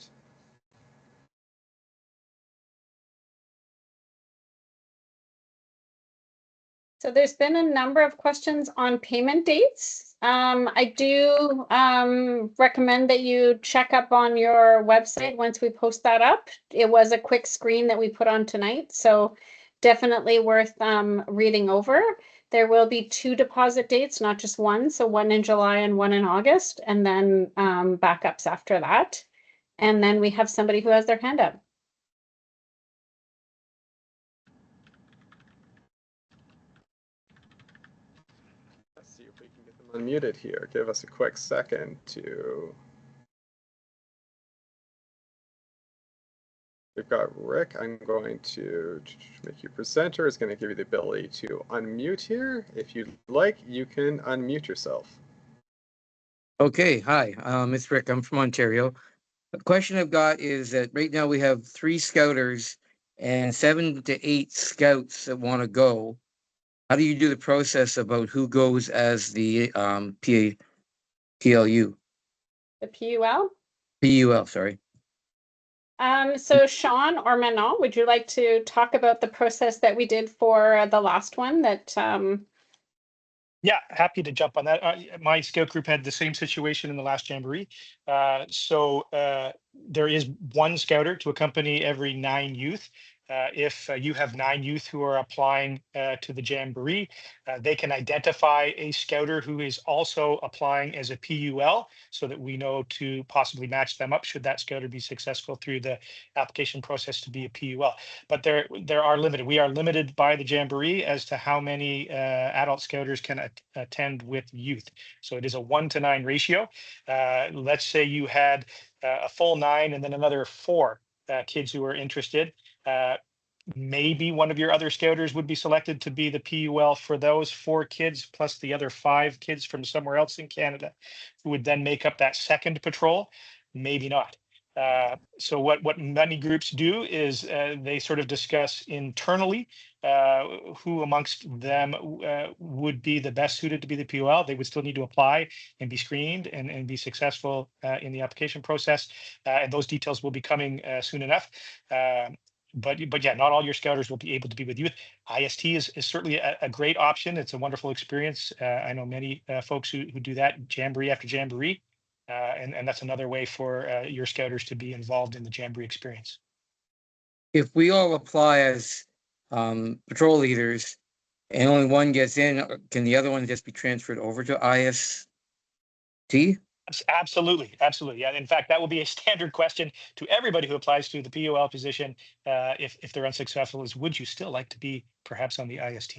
So there's been a number of questions on payment dates. I do recommend that you check up on your website once we post that up. It was a quick screen that we put on tonight, so definitely worth reading over. There will be 2 deposit dates, not just one, so one in July and one in August, and then backups after that. And then we have somebody who has their hand up. See if we can get them unmuted here. Give us a quick second to. We've got Rick. I'm going to make you presenter. It's going to give you the ability to unmute here. If you'd like, you can unmute yourself. Okay, hi, it's Rick. I'm from Ontario. The question I've got is that right now we have 3 scouters and 7 to 8 scouts that want to go. How do you do the process about who goes as the PLU? The PUL? PUL, sorry. So Sean or Manon, would you like to talk about the process that we did for the last one that Yeah, happy to jump on that. My scout group had the same situation in the last Jamboree. So there is one scouter to accompany every 9 youth. If you have 9 youth who are applying to the Jamboree, they can identify a scouter who is also applying as a PUL, so that we know to possibly match them up should that scouter be successful through the application process to be a PUL. But there are limited. We are limited by the Jamboree as to how many adult scouters can attend with youth. So it is a 1-to-9 ratio. Let's say you had a full 9 and then another 4 kids who are interested. Maybe one of your other scouters would be selected to be the PUL for those 4 kids, plus the other 5 kids from somewhere else in Canada, who would then make up that second patrol. Maybe not. So what many groups do is they sort of discuss internally who amongst them would be the best suited to be the PUL. They would still need to apply and be screened and be successful in the application process. And those details will be coming soon enough. But yeah, not all your scouters will be able to be with youth. IST is certainly a great option. It's a wonderful experience. I know many folks who do that Jamboree after Jamboree. And that's another way for your scouters to be involved in the Jamboree experience. If we all apply as patrol leaders and only one gets in, can the other one just be transferred over to IST? Absolutely. Yeah. In fact, that will be a standard question to everybody who applies to the PUL position if they're unsuccessful, is would you still like to be perhaps on the IST?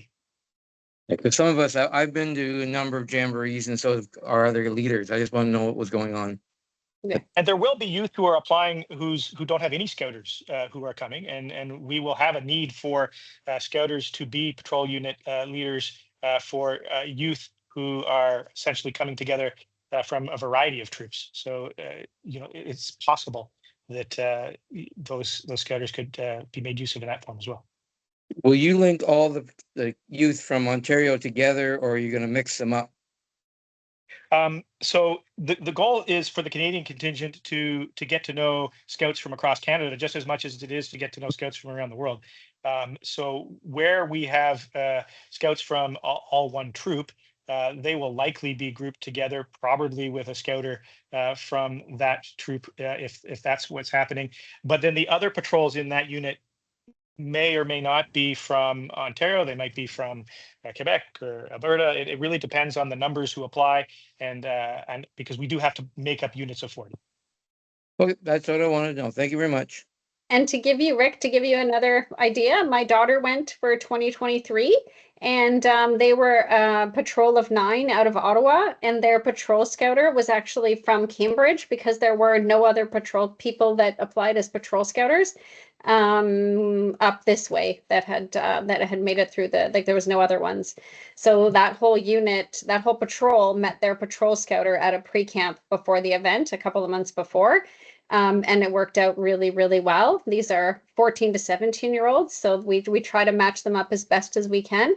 Because some of us, I've been to a number of Jamborees, and so have our other leaders. I just want to know what was going on. Yeah. And there will be youth who are applying who don't have any scouters who are coming, and we will have a need for scouters to be patrol unit leaders for youth who are essentially coming together from a variety of troops. So it's possible that those scouters could be made use of in that form as well. Will you link all the youth from Ontario together, or are you going to mix them up? So the goal is for the Canadian contingent to get to know scouts from across Canada just as much as it is to get to know scouts from around the world. So where we have scouts from all one troop, they will likely be grouped together, probably with a scouter from that troop if that's what's happening. But then the other patrols in that unit may or may not be from Ontario. They might be from Quebec or Alberta. It really depends on the numbers who apply, and because we do have to make up units of 40. Okay, that's what I wanted to know. Thank you very much. And to give you, Rick, to give you another idea, my daughter went for 2023, and they were a patrol of 9 out of Ottawa, and their patrol scouter was actually from Cambridge because there were no other patrol people that applied as patrol scouters up this way that had made it through there was no other ones. So that whole unit, that whole patrol met their patrol scouter at a pre-camp before the event a couple of months before. And it worked out really, really well. These are 14 to 17-year-olds, so we try to match them up as best as we can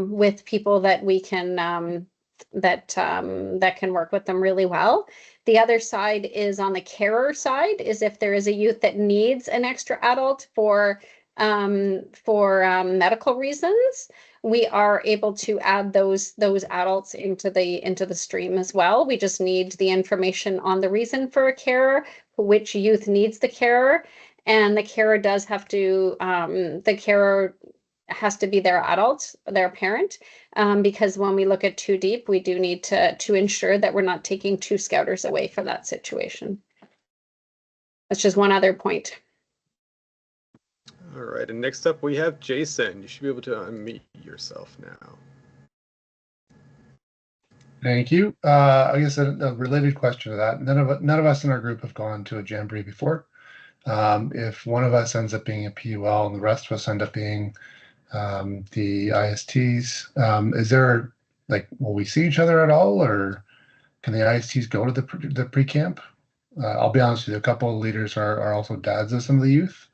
with people that we can that can work with them really well. The other side is on the carer side, is if there is a youth that needs an extra adult for medical reasons, we are able to add those adults into the stream as well. We just need the information on the reason for a carer, which youth needs the carer, and the carer does have to the carer has to be their adult, their parent, because when we look at Too Deep, we do need to ensure that we're not taking 2 scouters away from that situation. That's just one other point. All right, and next up we have Jason. You should be able to unmute yourself now. Thank you. I guess a related question to that. None of us in our group have gone to a jamboree before. If one of us ends up being a PUL and the rest of us end up being the ISTs, is there, like, will we see each other at all, or can the ISTs go to the pre-camp? I'll be honest with you, a couple of leaders are also dads of some of the youth.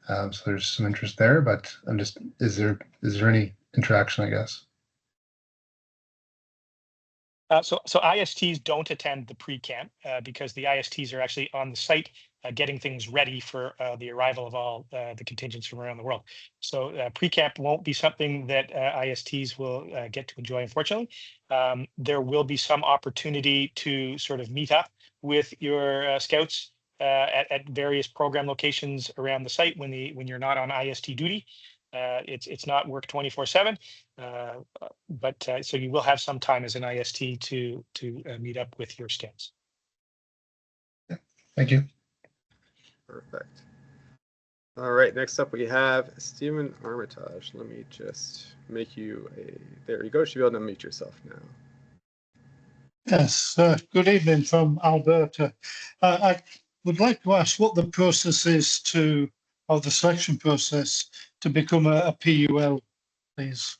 So there's some interest there, but I'm just, is there any interaction, I guess? So ISTs don't attend the pre-camp because the ISTs are actually on the site getting things ready for the arrival of all the contingents from around the world. So pre-camp won't be something that ISTs will get to enjoy, unfortunately. There will be some opportunity to sort of meet up with your scouts at various program locations around the site when you're not on IST duty. It's not work 24/7, but so you will have some time as an IST to meet up with your scouts. Thank you. Perfect. All right, next up we have Stephen Armitage. Let me just make you there you go. You should be able to unmute yourself now. Yes, good evening from Alberta. I would like to ask what the process is or the selection process to become a PUL, please.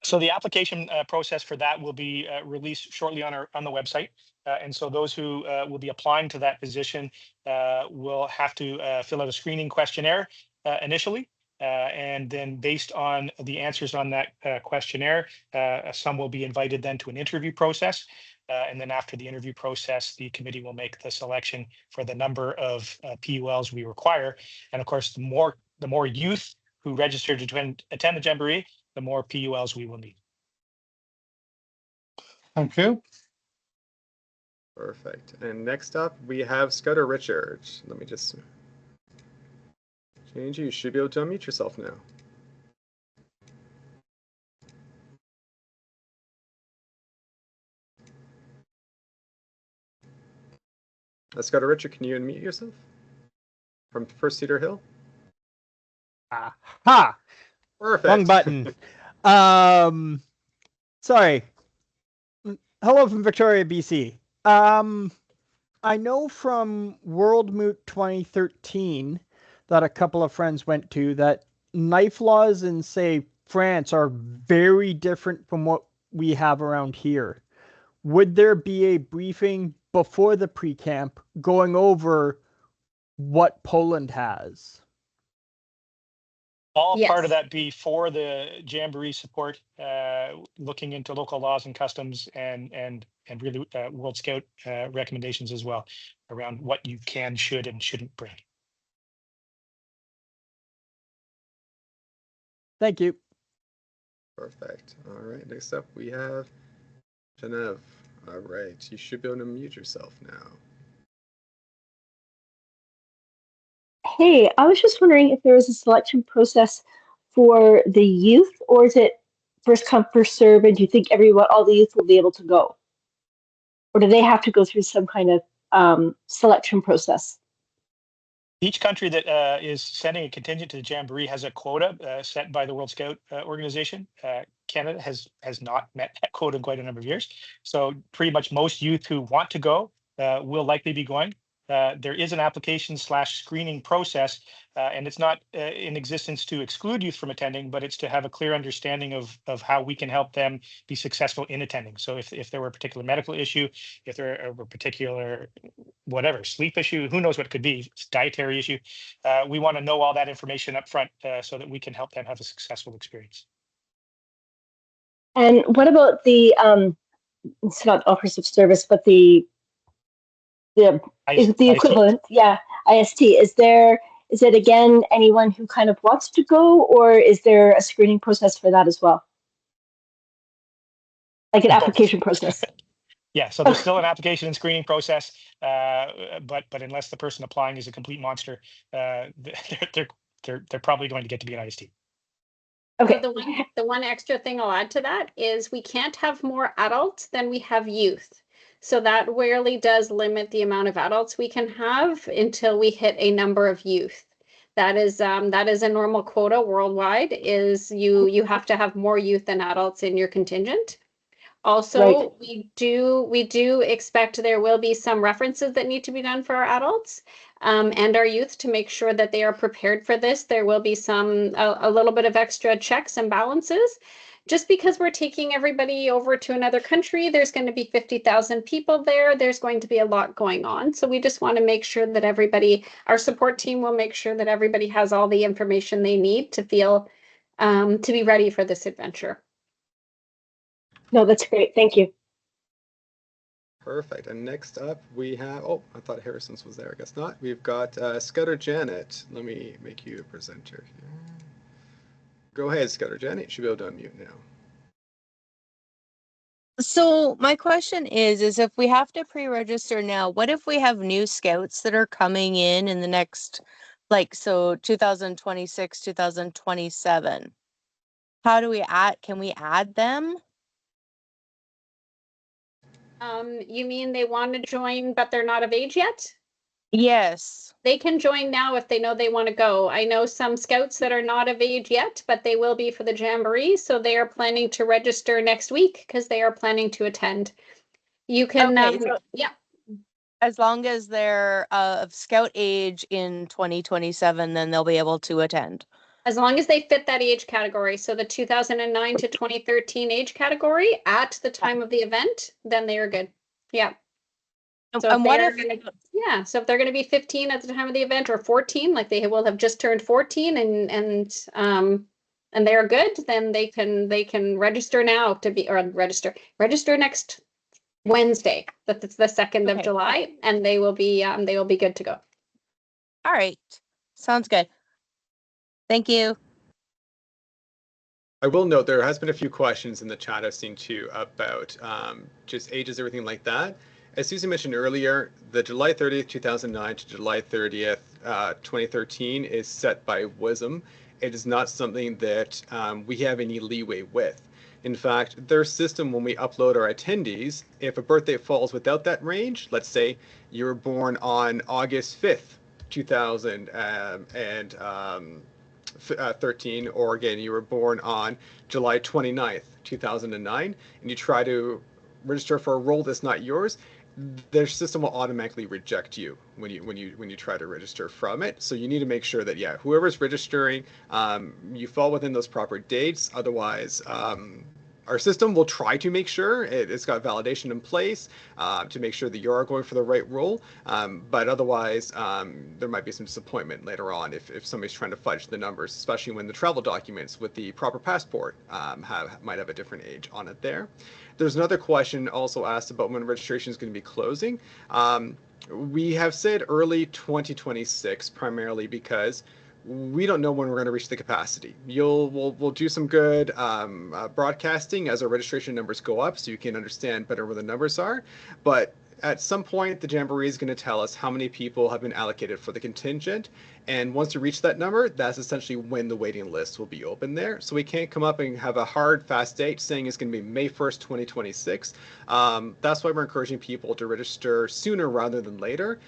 So the application process for that will be released shortly on the website. And so those who will be applying to that position will have to fill out a screening questionnaire initially. And then based on the answers on that questionnaire, some will be invited then to an interview process. And then after the interview process, the committee will make the selection for the number of PULs we require. And of course, the more youth who register to attend the Jamboree, the more PULs we will need. Thank you. Perfect. And next up, we have Scudder Richard. Let me just change you. You should be able to unmute yourself now. Scudder Richard, can you unmute yourself from First Cedar Hill? Ha! Perfect. Wrong button. Sorry. Hello from Victoria, BC. I know from World Moot 2013 that a couple of friends went to that knife laws in, say, France are very different from what we have around here. Would there be a briefing before the pre-camp going over what Poland has? All Yes. part of that before the Jamboree support, looking into local laws and customs and really World Scout recommendations as well around what you can, should, and shouldn't bring. Thank you. Perfect. All right. Next up, we have Genevieve. All right. You should be able to mute yourself now. Hey, I was just wondering if there is a selection process for the youth, or is it first come, first serve, and do you think all the youth will be able to go? Or do they have to go through some kind of selection process? Each country that is sending a contingent to the Jamboree has a quota set by the World Scout organization. Canada has not met that quota in quite a number of years. So pretty much most youth who want to go will likely be going. There is an application/screening process, and it's not in existence to exclude youth from attending, but it's to have a clear understanding of how we can help them be successful in attending. So if there were a particular medical issue, if there were a particular whatever sleep issue, who knows what it could be, dietary issue, we want to know all that information up front so that we can help them have a successful experience. And what about the it's not offers of service, but the is the equivalent? Yeah, IST. Is it again anyone who kind of wants to go, or is there a screening process for that as well? Like an application process? Yeah, so there's still an application and screening process, but unless the person applying is a complete monster, they're probably going to get to be an IST. Okay. So the one extra thing I'll add to that is we can't have more adults than we have youth. So that rarely does limit the amount of adults we can have until we hit a number of youth. That is a normal quota worldwide. Is you have to have more youth than adults in your contingent. Also, Right. we do expect there will be some references that need to be done for our adults and our youth to make sure that they are prepared for this. There will be a little bit of extra checks and balances. Just because we're taking everybody over to another country, there's going to be 50,000 people there. There's going to be a lot going on. So we just want to make sure that our support team will make sure that everybody has all the information they need to feel to be ready for this adventure. No, that's great. Thank you. Perfect. And next up we have, oh, I thought Harrison's was there. I guess not. We've got Scouter Janet. Let me make you a presenter here. Go ahead, Scouter Janet. You should be able to unmute now. So my question is if we have to pre-register now, what if we have new scouts that are coming in the next, 2026, 2027? How do we can we add them? You mean they want to join, but they're not of age yet? Yes. They can join now if they know they want to go. I know some scouts that are not of age yet, but they will be for the Jamboree. So they are planning to register next week because they are planning to attend. You can, yeah. As long as they're of scout age in 2027, then they'll be able to attend. As long as they fit that age category. So the 2009 to 2013 age category at the time of the event, then they are good. Yeah. So and what if so if they're going to be 15 at the time of the event or 14, like they will have just turned 14 and they are good, then they can register now to be, or register next Wednesday. That's the 2nd of July, and they will be good to go. All right. Sounds good. Thank you. I will note there has been a few questions in the chat I've seen too about just ages, everything like that. As Susie mentioned earlier, the July 30th, 2009 to July 30th, 2013 is set by WISM. It is not something that we have any leeway with. In fact, their system, when we upload our attendees, if a birthday falls without that range, let's say you were born on August 5th, 2013, or again, you were born on July 29th, 2009, and you try to register for a role that's not yours, their system will automatically reject you when you try to register from it. So you need to make sure that whoever's registering, you fall within those proper dates. Otherwise, our system will try to make sure it's got validation in place to make sure that you are going for the right role. But otherwise, there might be some disappointment later on if somebody's trying to fudge the numbers, especially when the travel documents with the proper passport might have a different age on it there. There's another question also asked about when registration is going to be closing. We have said early 2026 primarily because we don't know when we're going to reach the capacity. We'll do some good broadcasting as our registration numbers go up so you can understand better where the numbers are. But at some point, the Jamboree is going to tell us how many people have been allocated for the contingent. And once we reach that number, that's essentially when the waiting list will be open there. So we can't come up and have a hard, fast date saying it's going to be May 1st, 2026. That's why we're encouraging people to register sooner rather than later,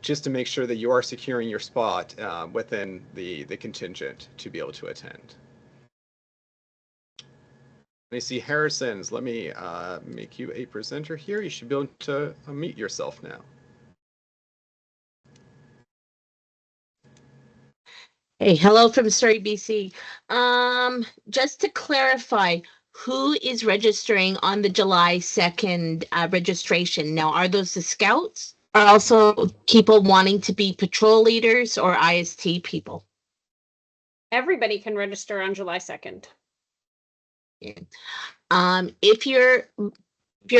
just to make sure that you are securing your spot within the contingent to be able to attend. Let me see Harrison's. Let me make you a presenter here. You should be able to unmute yourself now. Hey, hello from Surrey, BC. Just to clarify, who is registering on the July 2nd registration? Now, are those the scouts? Are also people wanting to be patrol leaders or IST people? Everybody can register on July 2nd. Yeah. If you're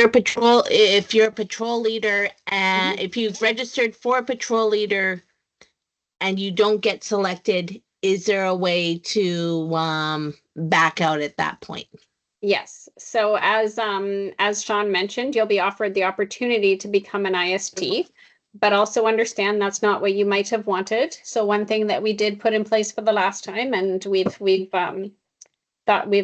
a patrol leader and if you've registered for a patrol leader and you don't get selected, is there a way to back out at that point? Yes. So as Sean mentioned, you'll be offered the opportunity to become an IST, but also understand that's not what you might have wanted. So one thing that we did put in place for the last time, and we've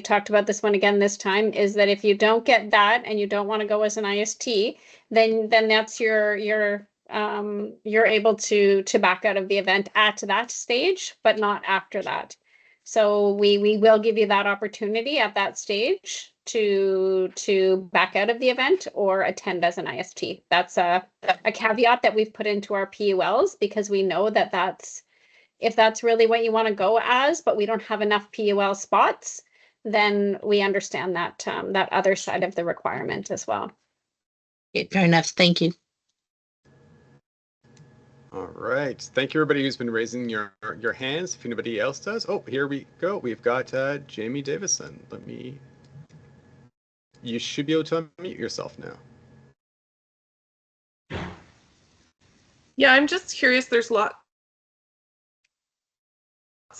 talked about this one again this time, is that if you don't get that and you don't want to go as an IST, then that's you're able to back out of the event at that stage, but not after that. So we will give you that opportunity at that stage to back out of the event or attend as an IST. That's a caveat that we've put into our PULs, because we know that if that's really what you want to go as, but we don't have enough PUL spots, then we understand that that other side of the requirement as well. Yeah, fair enough. Thank you. All right. Thank you, everybody who's been raising your hands. If anybody else does. Oh, here we go. We've got Jamie Davison. You should be able to unmute yourself now. Yeah, I'm just curious. There's lots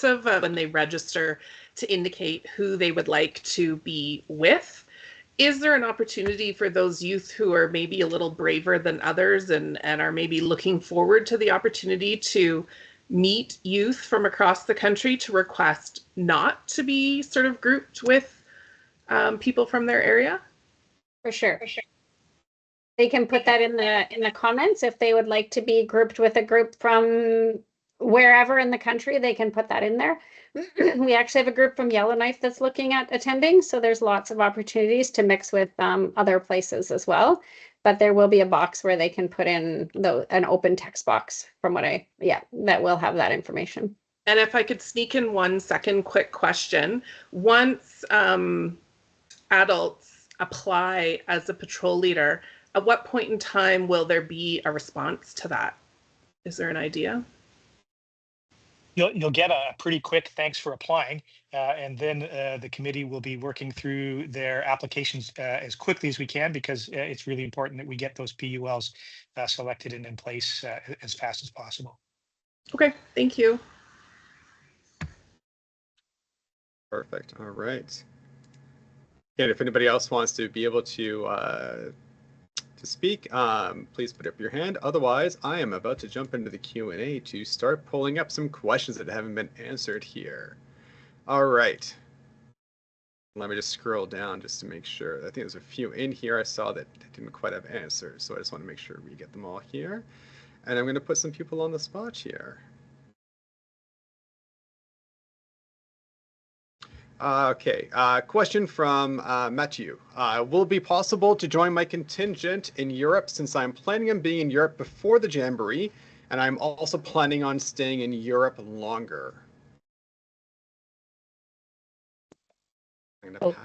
of when they register to indicate who they would like to be with. Is there an opportunity for those youth who are maybe a little braver than others and are maybe looking forward to the opportunity to meet youth from across the country to request not to be sort of grouped with people from their area? For sure. They can put that in the comments. If they would like to be grouped with a group from wherever in the country, they can put that in there. We actually have a group from Yellowknife that's looking at attending, so there's lots of opportunities to mix with other places as well. But there will be a box where they can put in an open text box from that will have that information. And if I could sneak in one second quick question. Once adults apply as a patrol leader, at what point in time will there be a response to that? Is there an idea? You'll get a pretty quick thanks for applying, and then the committee will be working through their applications as quickly as we can, because it's really important that we get those PULs selected and in place as fast as possible. Okay, thank you. Perfect. All right. And if anybody else wants to be able to speak, please put up your hand. Otherwise, I am about to jump into the Q&A to start pulling up some questions that haven't been answered here. All right. Let me just scroll down just to make sure. I think there's a few in here I saw that didn't quite have answers, so I just want to make sure we get them all here. And I'm going to put some people on the spot here. Okay, question from Matthew. Will it be possible to join my contingent in Europe, since I'm planning on being in Europe before the Jamboree, and I'm also planning on staying in Europe longer?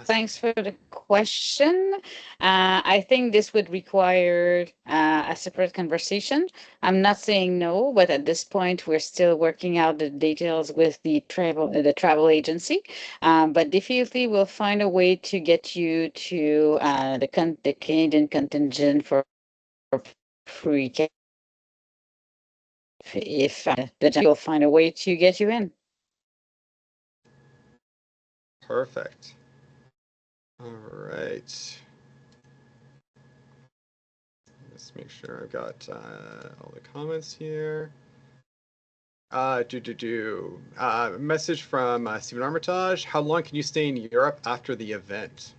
Thanks for the question. I think this would require a separate conversation. I'm not saying no, but at this point, we're still working out the details with the travel agency. But definitely, we'll find a way to get you to the Canadian contingent for free. If we'll find a way to get you in. Perfect. All right. Let's make sure I've got all the comments here. Message from Stephen Armitage. How long can you stay in Europe after the event?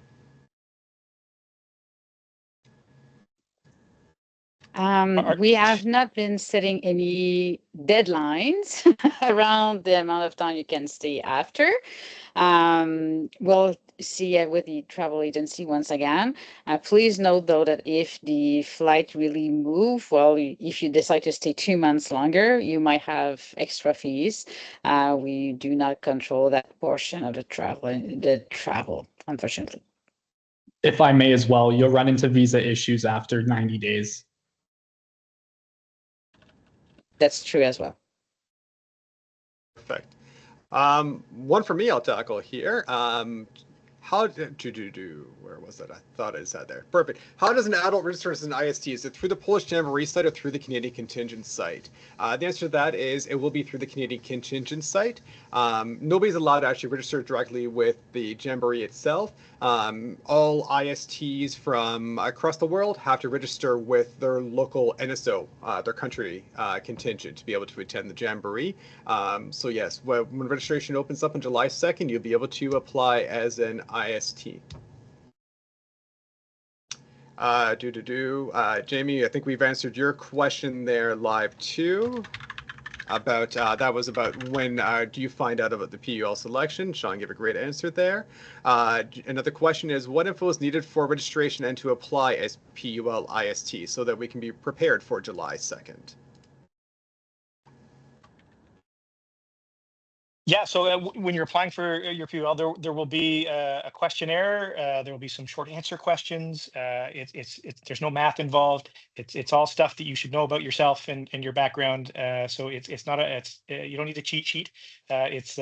We have not been setting any deadlines around the amount of time you can stay after. We'll see it with the travel agency once again. Please note, though, that if the flight really move, well, if you decide to stay 2 months longer, you might have extra fees. We do not control that portion of the travel, unfortunately. If I may as well, you'll run into visa issues after 90 days. That's true as well. Perfect. One for me, I'll tackle here. How where was it? I thought I just had there. Perfect. How does an adult register as an IST? Is it through the Polish Jamboree site or through the Canadian contingent site? The answer to that is it will be through the Canadian contingent site. Nobody's allowed to actually register directly with the Jamboree itself. All ISTs from across the world have to register with their local NSO, their country contingent, to be able to attend the Jamboree. So yes, when registration opens up on July 2nd, you'll be able to apply as an IST. Jamie, I think we've answered your question there live too. About that was about when do you find out about the PUL selection? Sean gave a great answer there. Another question is, what info is needed for registration and to apply as PUL IST so that we can be prepared for July 2nd? Yeah, so when you're applying for your PUL, there will be a questionnaire. There will be some short answer questions. There's no math involved. It's all stuff that you should know about yourself and your background. So it's not you don't need a cheat sheet. Just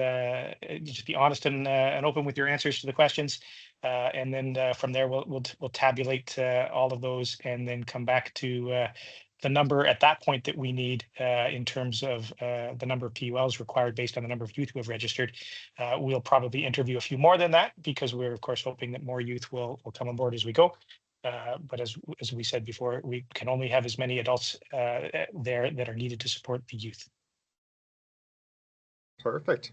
be honest and open with your answers to the questions, and then from there we'll tabulate all of those and then come back to the number at that point that we need in terms of the number of PULs required based on the number of youth who have registered. We'll probably interview a few more than that because we're of course hoping that more youth will come on board as we go. But as we said before, we can only have as many adults there that are needed to support the youth. Perfect.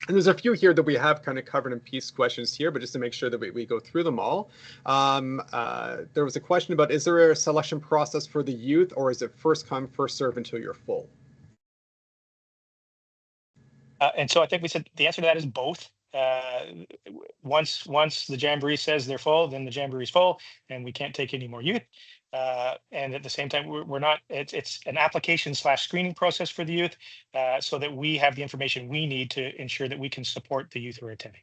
And there's a few here that we have kind of covered in piece questions here, but just to make sure that we go through them all. There was a question about, is there a selection process for the youth, or is it first come, first serve until you're full? And so I think we said the answer to that is both. Once the Jamboree says they're full, then the Jamboree is full, and we can't take any more youth. And at the same time, we're not. It's an application/screening process for the youth, so that we have the information we need to ensure that we can support the youth who are attending.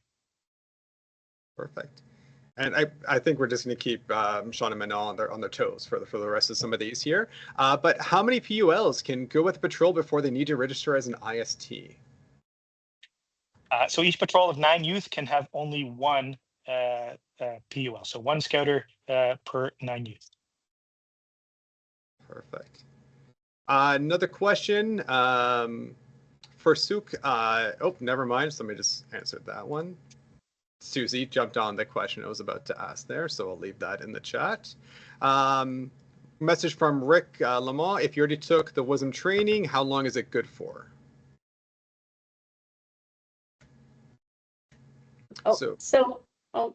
Perfect. And I think we're just going to keep Sean and Manon on their toes for the rest of some of these here. But how many PULs can go with the patrol before they need to register as an IST? So each patrol of 9 youth can have only one PUL. So one scouter per 9 youth. Perfect. Another question for Suk. Oh, never mind. Somebody just answered that one. Susie jumped on the question I was about to ask there, so I'll leave that in the chat. Message from Rick Lamont. If you already took the WISM training, how long is it good for? Go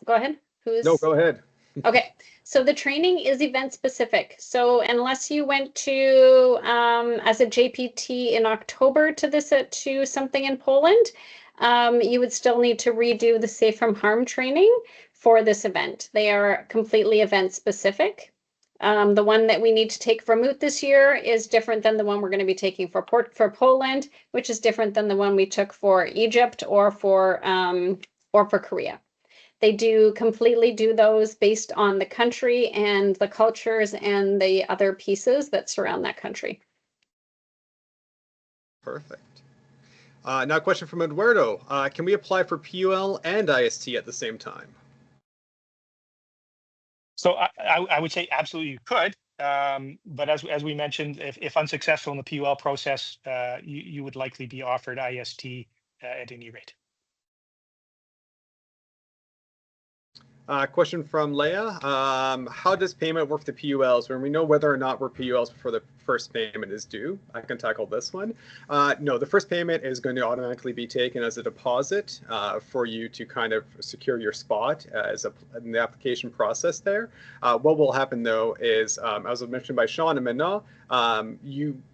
ahead. No, go ahead. Okay, so the training is event specific. So unless you went to as a JPT in October to something in Poland, you would still need to redo the Safe from Harm training for this event. They are completely event specific. The one that we need to take for Moot this year is different than the one we're going to be taking for Poland, which is different than the one we took for Egypt or for Korea. They completely do those based on the country and the cultures and the other pieces that surround that country. Perfect. Now a question from Eduardo. Can we apply for PUL and IST at the same time? So I would say absolutely you could. But as we mentioned, if unsuccessful in the PUL process, you would likely be offered IST at any rate. Question from Leia. How does payment work for the PULs when we know whether or not we're PULs before the first payment is due? I can tackle this one. No, the first payment is going to automatically be taken as a deposit for you to kind of secure your spot in the application process there. What will happen though is, as was mentioned by Sean and Mena,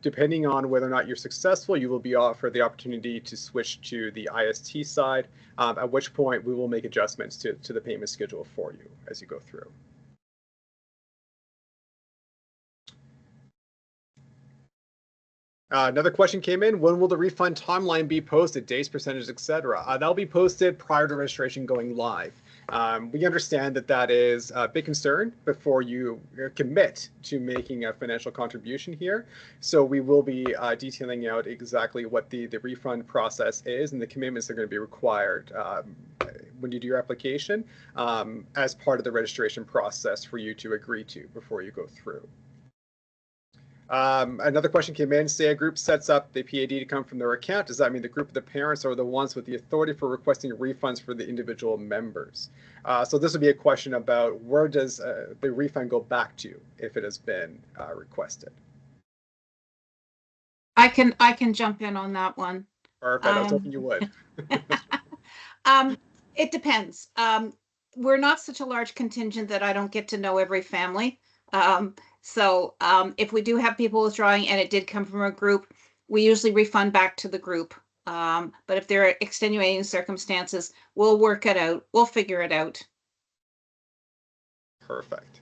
depending on whether or not you're successful, you will be offered the opportunity to switch to the IST side, at which point we will make adjustments to the payment schedule for you as you go through. Another question came in. When will the refund timeline be posted? Days, percentages, etc. That'll be posted prior to registration going live. We understand that is a big concern before you commit to making a financial contribution here. So we will be detailing out exactly what the refund process is and the commitments that are going to be required when you do your application as part of the registration process for you to agree to before you go through. Another question came in. Say a group sets up the PAD to come from their account. Does that mean the group of the parents are the ones with the authority for requesting refunds for the individual members? So this would be a question about where does the refund go back to if it has been requested? I can jump in on that one. Perfect. I was hoping you would. It depends. We're not such a large contingent that I don't get to know every family. So if we do have people withdrawing and it did come from a group, we usually refund back to the group. But if there are extenuating circumstances, we'll work it out. We'll figure it out. Perfect.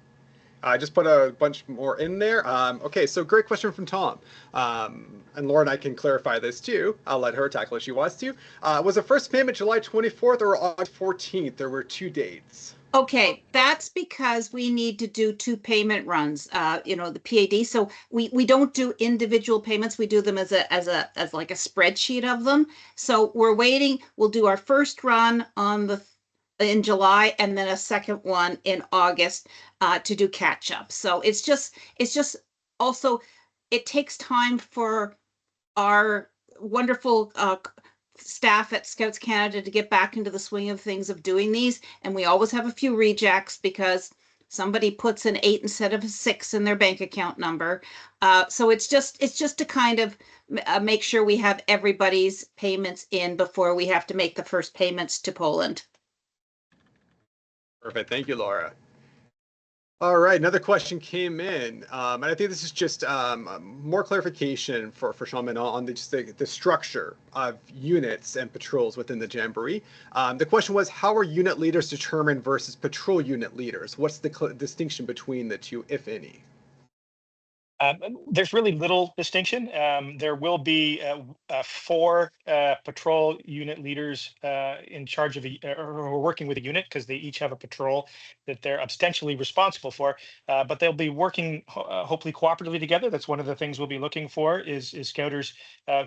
I just put a bunch more in there. Okay, so great question from Tom. And Lauren, I can clarify this too. I'll let her tackle if she wants to. Was the first payment July 24th or August 14th? There were 2 dates. Okay, that's because we need to do 2 payment runs, the PAD. So we don't do individual payments. We do them as like a spreadsheet of them. So we're waiting. We'll do our first run in July and then a second one in August to do catch up. So it's just also, it takes time for our wonderful staff at Scouts Canada to get back into the swing of things of doing these, and we always have a few rejects because somebody puts an 8 instead of a 6 in their bank account number. So it's just to kind of make sure we have everybody's payments in before we have to make the first payments to Poland. Perfect. Thank you, Laura. All right, another question came in, and I think this is just more clarification for Sean Mena on the structure of units and patrols within the Jamboree. The question was, how are unit leaders determined versus patrol unit leaders? What's the distinction between the two, if any? There's really little distinction. There will be 4 patrol unit leaders in charge of or working with a unit because they each have a patrol that they're ostensibly responsible for, but they'll be working hopefully cooperatively together. That's one of the things we'll be looking for is scouters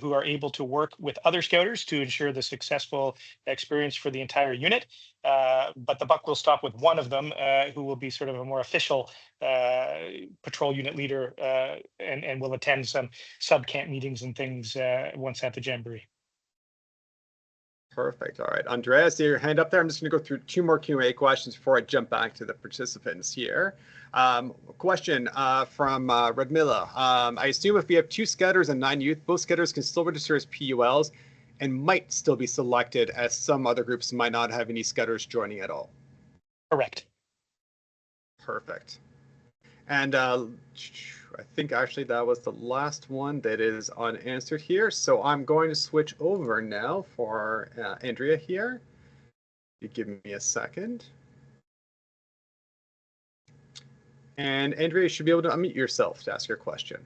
who are able to work with other scouters to ensure the successful experience for the entire unit. But the buck will stop with one of them who will be sort of a more official patrol unit leader and will attend some sub-camp meetings and things once at the Jamboree. Perfect. All right, Andreas, your hand up there. I'm just going to go through 2 more Q&A questions before I jump back to the participants here. Question from Redmilla. I assume if we have 2 scouters and 9 youth, both scouters can still register as PULs and might still be selected, as some other groups might not have any scouters joining at all. Correct. Perfect. And I think actually that was the last one that is unanswered here. So I'm going to switch over now for Andrea here. You give me a second. And Andrea, you should be able to unmute yourself to ask your question.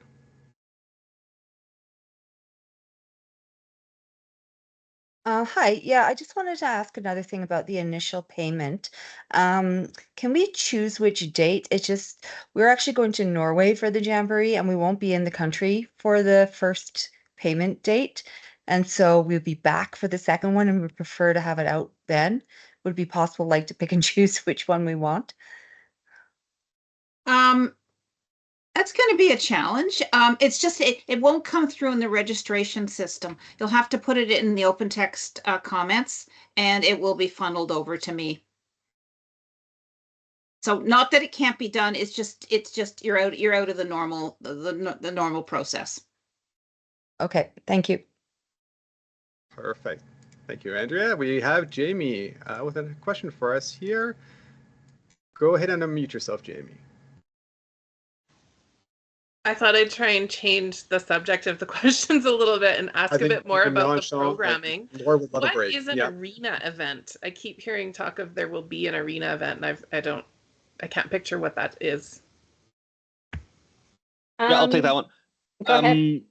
Hi. Yeah, I just wanted to ask another thing about the initial payment. Can we choose which date? It's just we're actually going to Norway for the Jamboree and we won't be in the country for the first payment date. And so we'll be back for the second one and we prefer to have it out then. Would it be possible to pick and choose which one we want? That's going to be a challenge. It's just it won't come through in the registration system. You'll have to put it in the open text comments, and it will be funneled over to me. So not that it can't be done. It's just you're out of the normal process. Okay, thank you. Perfect. Thank you, Andrea. We have Jamie with a question for us here. Go ahead and unmute yourself, Jamie. I thought I'd try and change the subject of the questions a little bit and ask a bit more about the programming. What is an arena event? I keep hearing talk of there will be an arena event, and I can't picture what that is. Yeah, I'll take that one. Go ahead.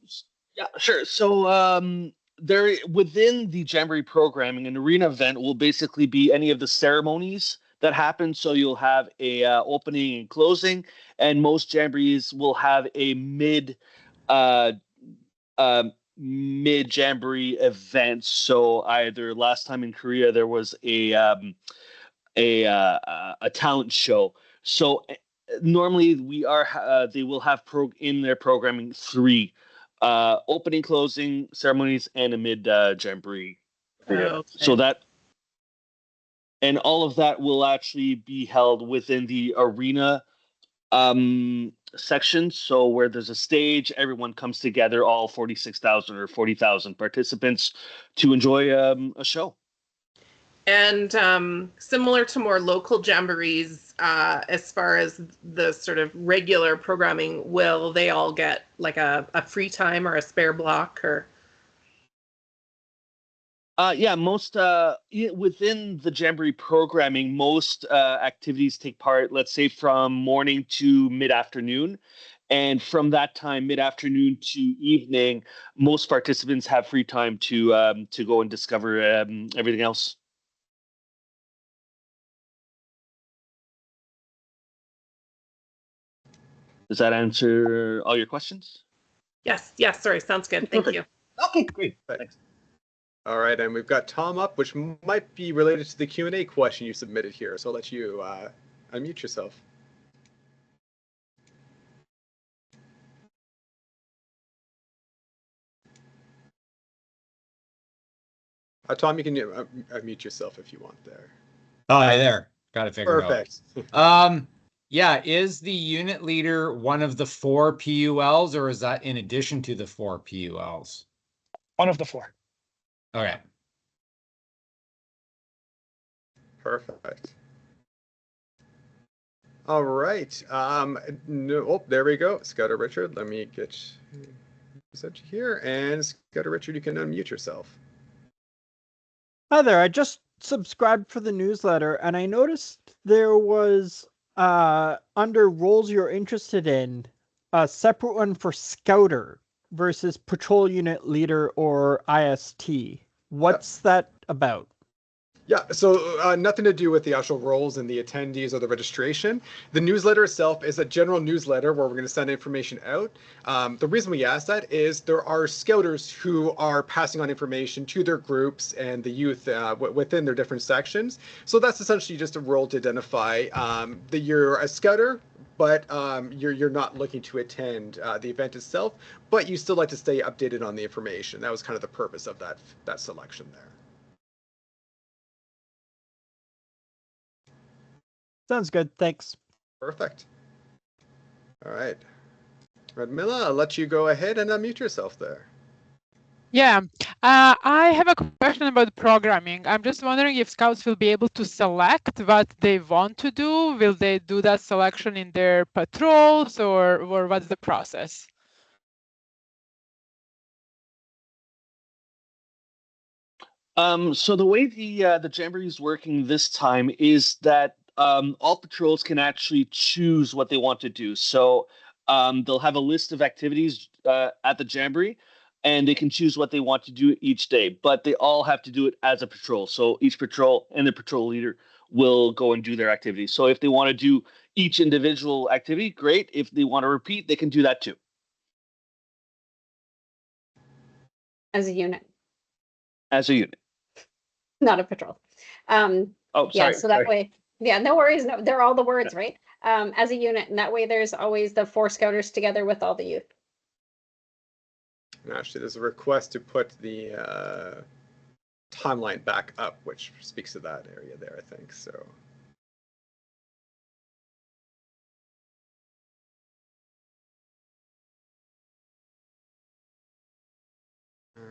Yeah, sure. So there within the Jamboree programming, an arena event will basically be any of the ceremonies that happen. So you'll have a opening and closing, and most Jamborees will have a mid Jamboree event. So either last time in Korea there was a talent show. So normally they will have in their programming 3 opening, closing ceremonies and a mid Jamboree. Okay. So that, and all of that will actually be held within the arena section. So where there's a stage, everyone comes together, all 46,000 or 40,000 participants, to enjoy a show. And similar to more local jamborees, as far as the sort of regular programming, will they all get like a free time or a spare block or? Yeah, most within the Jamboree programming, most activities take part, let's say, from morning to mid-afternoon. And from that time, mid-afternoon to evening, most participants have free time to go and discover everything else. Does that answer all your questions? Yes, sorry, sounds good. Thank you. Okay, great. Thanks. All right, and we've got Tom up, which might be related to the Q&A question you submitted here. So I'll let you unmute yourself. Tom, you can unmute yourself if you want there. Oh, hi there. Got it figured out. Perfect. Yeah, is the unit leader one of the 4 PULs, or is that in addition to the 4 PULs? One of the 4. Okay. Perfect. All right. No, there we go. Scouter Richard, let me get you here. And Scouter Richard, you can unmute yourself. Hi there. I just subscribed for the newsletter, and I noticed there was under roles you're interested in a separate one for Scouter versus Patrol Unit Leader or IST. What's that about? Yeah, so nothing to do with the actual roles and the attendees or the registration. The newsletter itself is a general newsletter where we're going to send information out. The reason we ask that is there are scouters who are passing on information to their groups and the youth within their different sections. So that's essentially just a role to identify that you're a scouter, but you're not looking to attend the event itself, but you still like to stay updated on the information. That was kind of the purpose of that selection there. Sounds good. Thanks. Perfect. All right. Radmila, I'll let you go ahead and unmute yourself there. Yeah, I have a question about programming. I'm just wondering if Scouts will be able to select what they want to do. Will they do that selection in their patrols, or what's the process? So the way the Jamboree is working this time is that all patrols can actually choose what they want to do. So they'll have a list of activities at the Jamboree, and they can choose what they want to do each day. But they all have to do it as a patrol. So each patrol and the patrol leader will go and do their activities. So if they want to do each individual activity, great. If they want to repeat, they can do that too. As a unit. As a unit. Not a patrol. Oh, sorry. Yeah, so that sorry. way, yeah, no worries. No, they're all the words, right? As a unit, and that way there's always the 4 scouters together with all the youth. And actually, there's a request to put the timeline back up, which speaks to that area there, I think. So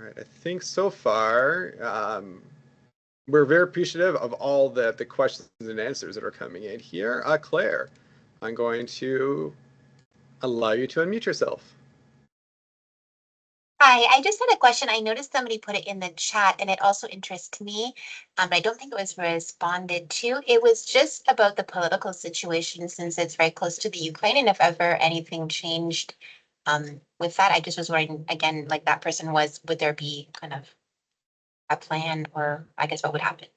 right, I think so far we're very appreciative of all the questions and answers that are coming in here. Claire, I'm going to allow you to unmute yourself. Hi, I just had a question. I noticed somebody put it in the chat and it also interests me. But I don't think it was responded to. It was just about the political situation since it's very close to the Ukraine and if ever anything changed with that. I just was wondering again, like that person was, would there be kind of a plan or I guess what would happen?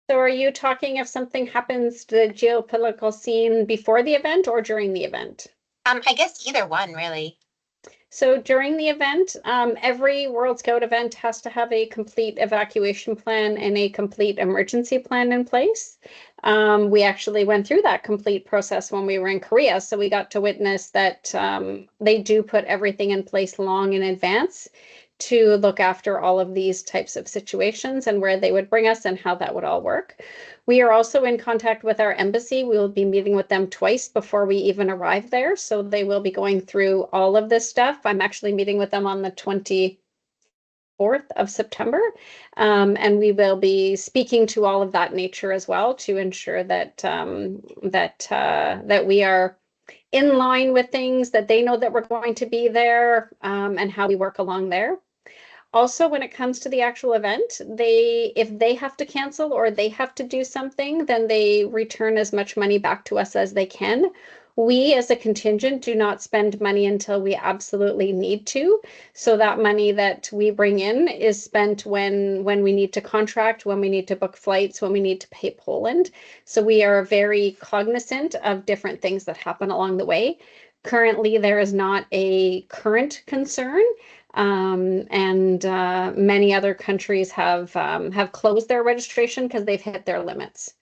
So are you talking if something happens to the geopolitical scene before the event or during the event? I guess either one, really. So during the event, every World Scout event has to have a complete evacuation plan and a complete emergency plan in place. We actually went through that complete process when we were in Korea, so we got to witness that they do put everything in place long in advance to look after all of these types of situations and where they would bring us and how that would all work. We are also in contact with our embassy. We will be meeting with them twice before we even arrive there. So they will be going through all of this stuff. I'm actually meeting with them on the 24th of September. And we will be speaking to all of that nature as well to ensure that that we are in line with things, that they know that we're going to be there, and how we work along there. Also, when it comes to the actual event, if they have to cancel or they have to do something, then they return as much money back to us as they can. We, as a contingent, do not spend money until we absolutely need to. So that money that we bring in is spent when we need to contract, when we need to book flights, when we need to pay Poland. So we are very cognizant of different things that happen along the way. Currently, there is not a current concern. And many other countries have closed their registration because they've hit their limits.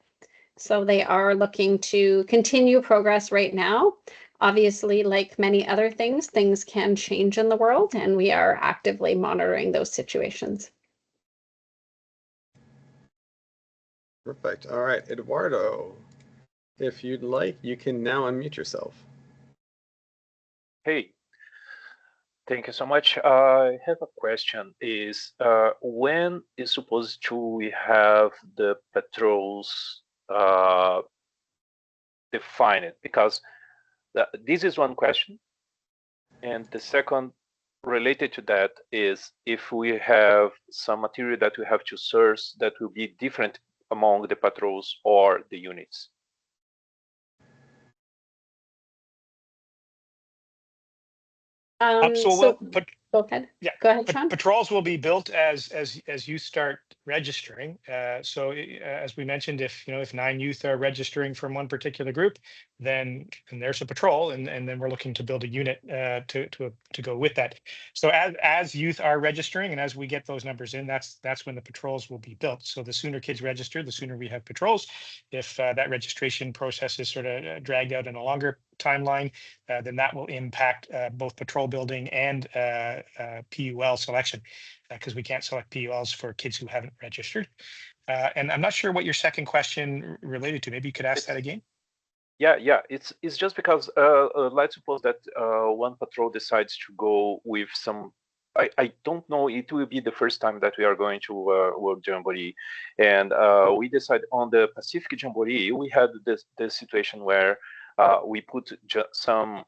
So they are looking to continue progress right now. Obviously, like many other things can change in the world, and we are actively monitoring those situations. Perfect. All right, Eduardo, if you'd like, you can now unmute yourself. Hey. Thank you so much. I have a question. Is when is supposed to we have the patrols defined? Because this is one question, and the second related to that is if we have some material that we have to source that will be different among the patrols or the units. So go ahead. Yeah, go ahead, Sean. Patrols will be built as you start registering. So as we mentioned, if 9 youth are registering from one particular group, then there's a patrol, and then we're looking to build a unit to go with that. So as youth are registering, and as we get those numbers in, that's when the patrols will be built. So the sooner kids register, the sooner we have patrols. If that registration process is sort of dragged out in a longer timeline, then that will impact both patrol building and PUL selection, because we can't select PULs for kids who haven't registered. And I'm not sure what your second question related to. Maybe you could ask that again. Yeah. It's just because let's suppose that one patrol decides to go with some. I don't know. It will be the first time that we are going to World Jamboree, and we decide on the Pacific Jamboree. We had this situation where we put some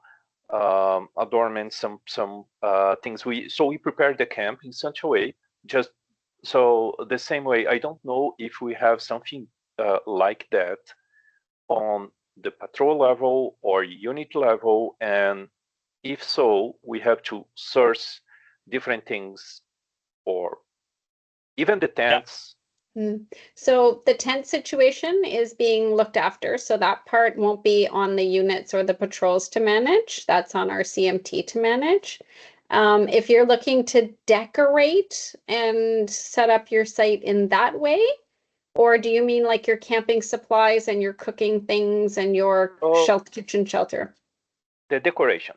adornments, some things. We prepared the camp in such a way, just so the same way. I don't know if we have something like that on the patrol level or unit level, and if so, we have to source different things, or even the tents. So the tent situation is being looked after. So that part won't be on the units or the patrols to manage. That's on our CMT to manage. If you're looking to decorate and set up your site in that way, or do you mean like your camping supplies and your cooking things and your kitchen shelter? The decoration.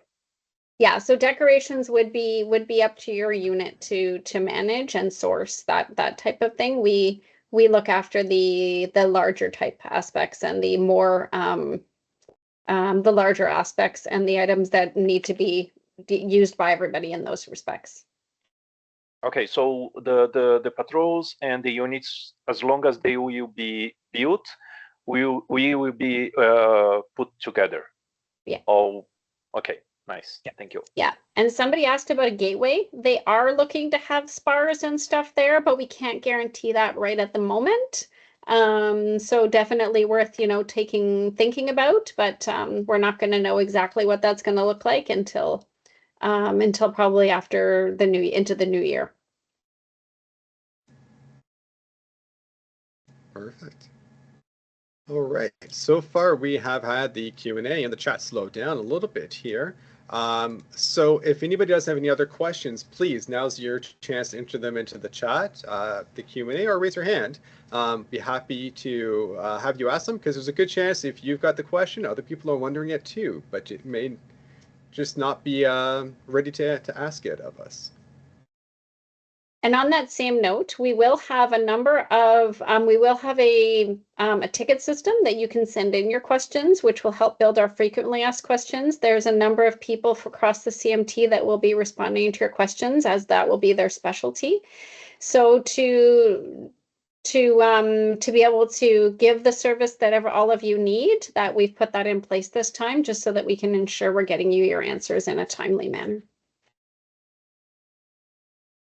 Yeah, so decorations would be up to your unit to manage and source that type of thing. We look after the larger type aspects and the more the larger aspects and the items that need to be used by everybody in those respects. Okay, so the patrols and the units, as long as they will be built, we will be put together. Yeah. Oh, okay, nice. Thank you. Yeah, and somebody asked about a gateway. They are looking to have spars and stuff there, but we can't guarantee that right at the moment. So definitely worth, thinking about, but we're not going to know exactly what that's going to look like until probably after into the new year. Perfect. All right. So far, we have had the Q&A and the chat slow down a little bit here. So if anybody does have any other questions, please, now's your chance to enter them into the chat, the Q&A, or raise your hand. Be happy to have you ask them, because there's a good chance if you've got the question, other people are wondering it too, but it may just not be ready to ask it of us. And on that same note, we will have a number of, we will have a ticket system that you can send in your questions, which will help build our frequently asked questions. There's a number of people across the CMT that will be responding to your questions, as that will be their specialty. So to be able to give the service that all of you need, that we've put that in place this time, just so that we can ensure we're getting you your answers in a timely manner.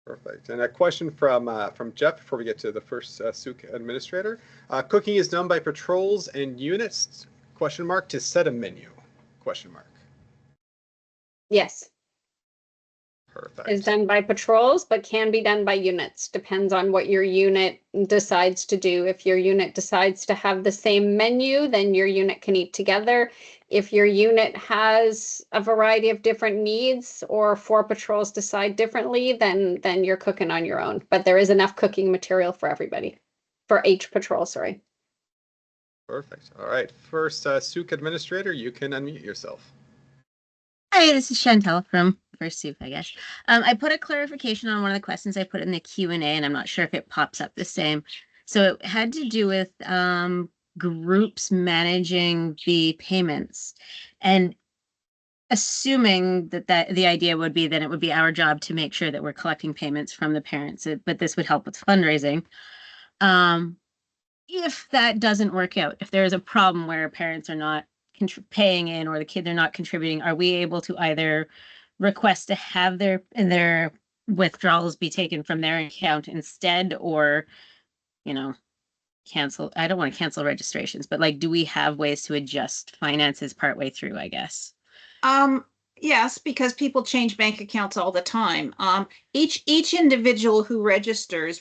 Perfect. And a question from Jeff before we get to the first Souk administrator. Cooking is done by patrols and units, ? To set a menu, ? Yes. Perfect. Is done by patrols, but can be done by units. Depends on what your unit decides to do. If your unit decides to have the same menu, then your unit can eat together. If your unit has a variety of different needs, or 4 patrols decide differently, then you're cooking on your own. But there is enough cooking material for everybody, for each patrol, sorry. Perfect. All right. First, Souk administrator, you can unmute yourself. Hi, this is Chantel from First Souk, I guess. I put a clarification on one of the questions I put in the Q&A, and I'm not sure if it pops up the same. So it had to do with groups managing the payments, and assuming that the idea would be that it would be our job to make sure that we're collecting payments from the parents, but this would help with fundraising. If that doesn't work out, if there is a problem where parents are not paying in, or the kids are not contributing, are we able to either request to have their withdrawals be taken from their account instead, or cancel? I don't want to cancel registrations, but do we have ways to adjust finances partway through, I guess? Yes, because people change bank accounts all the time. Each individual who registers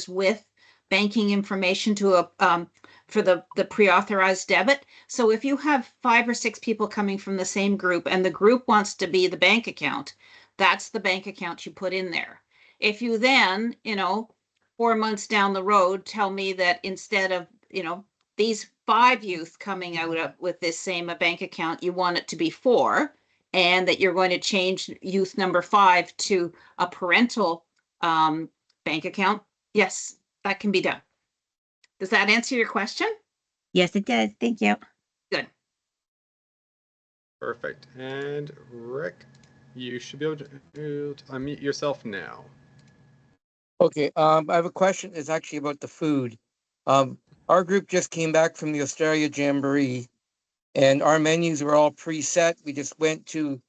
with banking information to for the pre-authorized debit. So if you have 5 or 6 people coming from the same group, and the group wants to be the bank account, that's the bank account you put in there. If you then, 4 months down the road, tell me that instead of, these 5 youth coming out with this same bank account, you want it to be 4, and that you're going to change youth number 5 to a parental bank account, yes, that can be done. Does that answer your question? Yes, it does. Thank you. Good. Perfect. And Rick, you should be able to unmute yourself now. Okay, I have a question. It's actually about the food. Our group just came back from the Australia Jamboree, and our menus were all preset. We just went to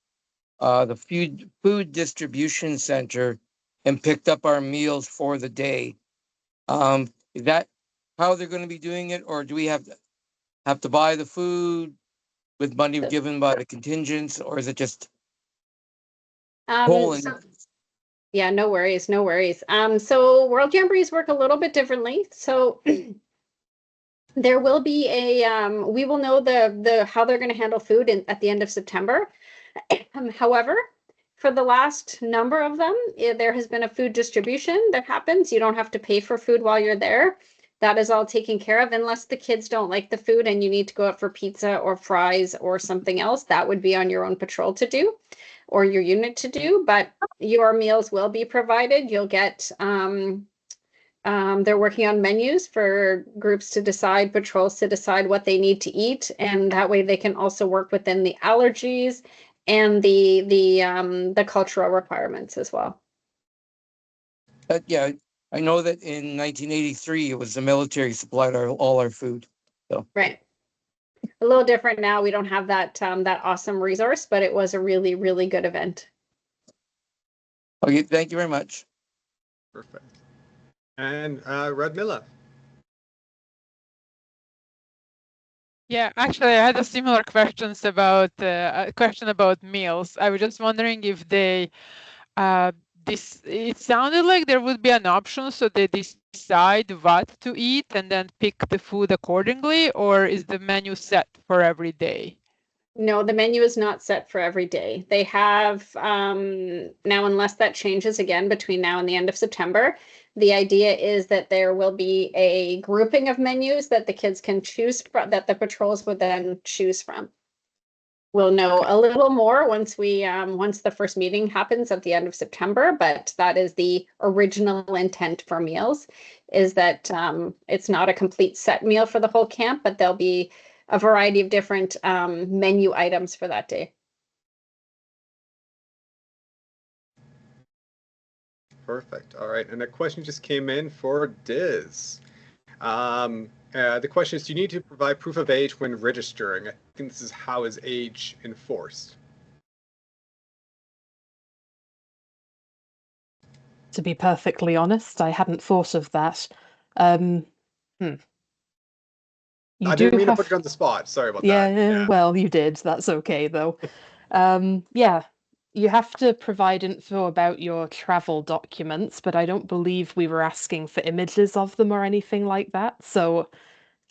the food distribution center and picked up our meals for the day. Is that how they're going to be doing it, or do we have to buy the food with money given by the contingents, or is it just Poland? Yeah, no worries, no worries. So World Jamborees work a little bit differently. So there will be we will know how they're going to handle food at the end of September. However, for the last number of them, there has been a food distribution that happens. You don't have to pay for food while you're there. That is all taken care of, unless the kids don't like the food and you need to go out for pizza or fries or something else. That would be on your own patrol to do, or your unit to do, but your meals will be provided. You'll get They're working on menus for groups to decide, patrols to decide what they need to eat, and that way they can also work within the allergies and the cultural requirements as well. Yeah, I know that in 1983 it was the military supplied all our food. So right, a little different now. We don't have that that awesome resource, but it was a really, really good event. okay, thank you very much. Perfect. And Radmila. Yeah, actually, I had a similar questions about a question about meals. I was just wondering if they it sounded like there would be an option so they decide what to eat and then pick the food accordingly, or is the menu set for every day? No, the menu is not set for every day. They have now, unless that changes again between now and the end of September, the idea is that there will be a grouping of menus that the kids can choose from, that the patrols would then choose from. We'll know a little more once we once the first meeting happens at the end of September, but that is the original intent for meals, is that it's not a complete set meal for the whole camp, but there'll be a variety of different menu items for that day. Perfect. All right. And a question just came in for Diz. The question is, do you need to provide proof of age when registering? I think this is how is age enforced? To be perfectly honest, I hadn't thought of that. You I do didn't mean to have put you on the spot. Sorry about yeah, that. Yeah. well, you did. That's okay though. Yeah, you have to provide info about your travel documents, but I don't believe we were asking for images of them or anything like that. So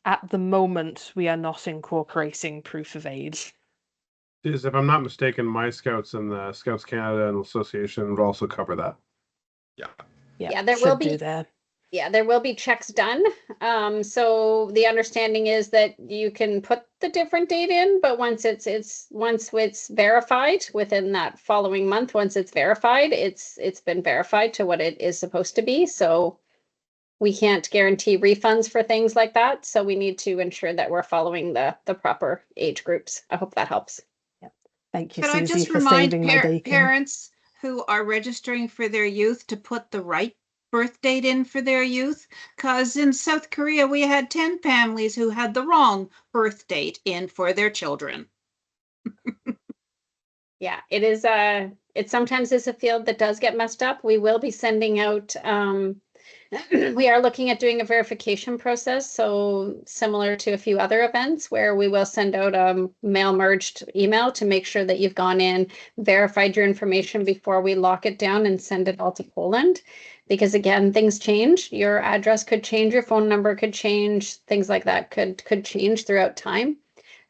at the moment, we are not incorporating proof of age. If I'm not mistaken, my Scouts and the Scouts Canada and Association would also cover that. Yeah. Yeah, there will be there. Yeah, there will be checks done. So the understanding is that you can put the different date in, but once it's verified within that following month, once it's verified, it's been verified to what it is supposed to be. So we can't guarantee refunds for things like that. So we need to ensure that we're following the proper age groups. I hope that helps. Thank you, Could I Susie, just for remind saving my bacon. parents who are registering for their youth to put the right birth date in for their youth? Because in South Korea, we had 10 families who had the wrong birth date in for their children. Yeah, it is it sometimes is a field that does get messed up. We will be sending out we are looking at doing a verification process, so similar to a few other events where we will send out a mail merged email to make sure that you've gone in, verified your information before we lock it down and send it all to Poland. Because again, things change. Your address could change, your phone number could change, things like that could change throughout time.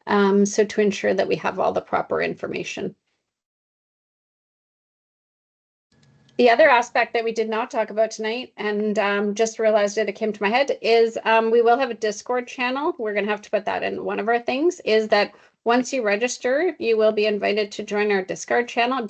So to ensure that we have all the proper information. The other aspect that we did not talk about tonight, and just realized it came to my head, is we will have a Discord channel. We're going to have to put that in one of our things, is that once you register, you will be invited to join our Discord channel,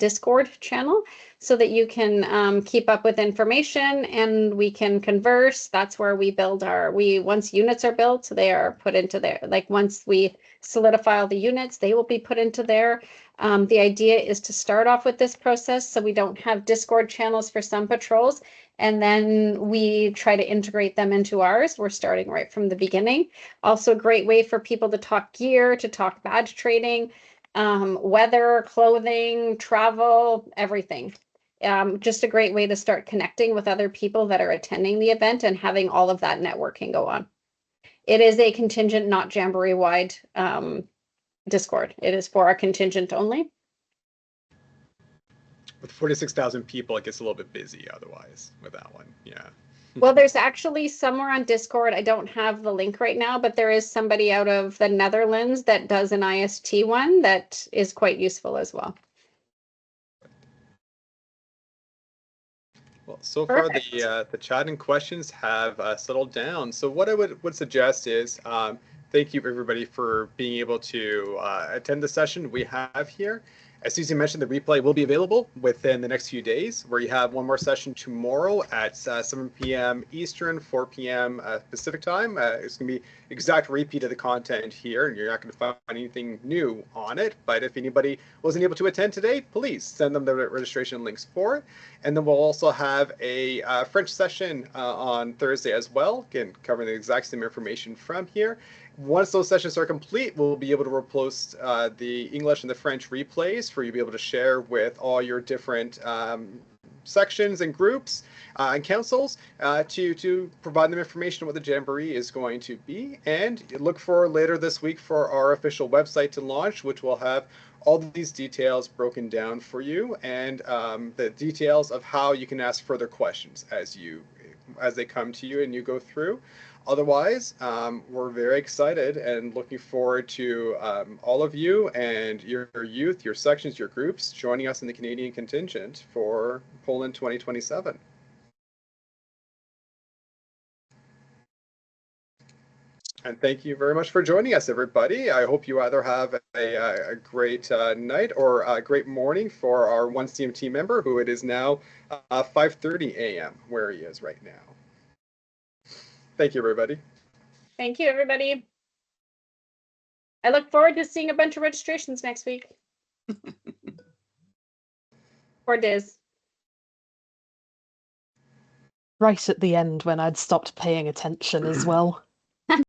so that you can keep up with information and we can converse. That's where we build once units are built, they are put into there. Like once we solidify all the units, they will be put into there. The idea is to start off with this process so we don't have Discord channels for some patrols, and then we try to integrate them into ours. We're starting right from the beginning. Also a great way for people to talk gear, to talk badge trading, weather, clothing, travel, everything. Just a great way to start connecting with other people that are attending the event and having all of that networking go on. It is a contingent, not Jamboree-wide Discord. It is for our contingent only. With 46,000 people, it gets a little bit busy otherwise with that one. Yeah. Well, there's actually somewhere on Discord, I don't have the link right now, but there is somebody out of the Netherlands that does an IST one that is quite useful as well. Well, so far the chat and questions have settled down. So what I would suggest is thank you everybody for being able to attend the session we have here. As Susie mentioned, the replay will be available within the next few days, where you have one more session tomorrow at 7 p.m. Eastern, 4 p.m. Pacific time. It's going to be exact repeat of the content here, and you're not going to find anything new on it. But if anybody wasn't able to attend today, please send them the registration links for it. And then we'll also have a French session on Thursday as well, again, covering the exact same information from here. Once those sessions are complete, we'll be able to repost the English and the French replays for you to be able to share with all your different sections and groups and councils to provide them information on what the Jamboree is going to be. And look for later this week for our official website to launch, which will have all of these details broken down for you, and the details of how you can ask further questions as they come to you and you go through. Otherwise, we're very excited and looking forward to all of you and your youth, your sections, your groups joining us in the Canadian contingent for Poland 2027. And thank you very much for joining us, everybody. I hope you either have a great night or a great morning for our one CMT member, who it is now 5:30 a.m. where he is right now. Thank you, everybody. Thank you, everybody. I look forward to seeing a bunch of registrations next week. Or Diz. Right at the end when I'd stopped paying attention as well.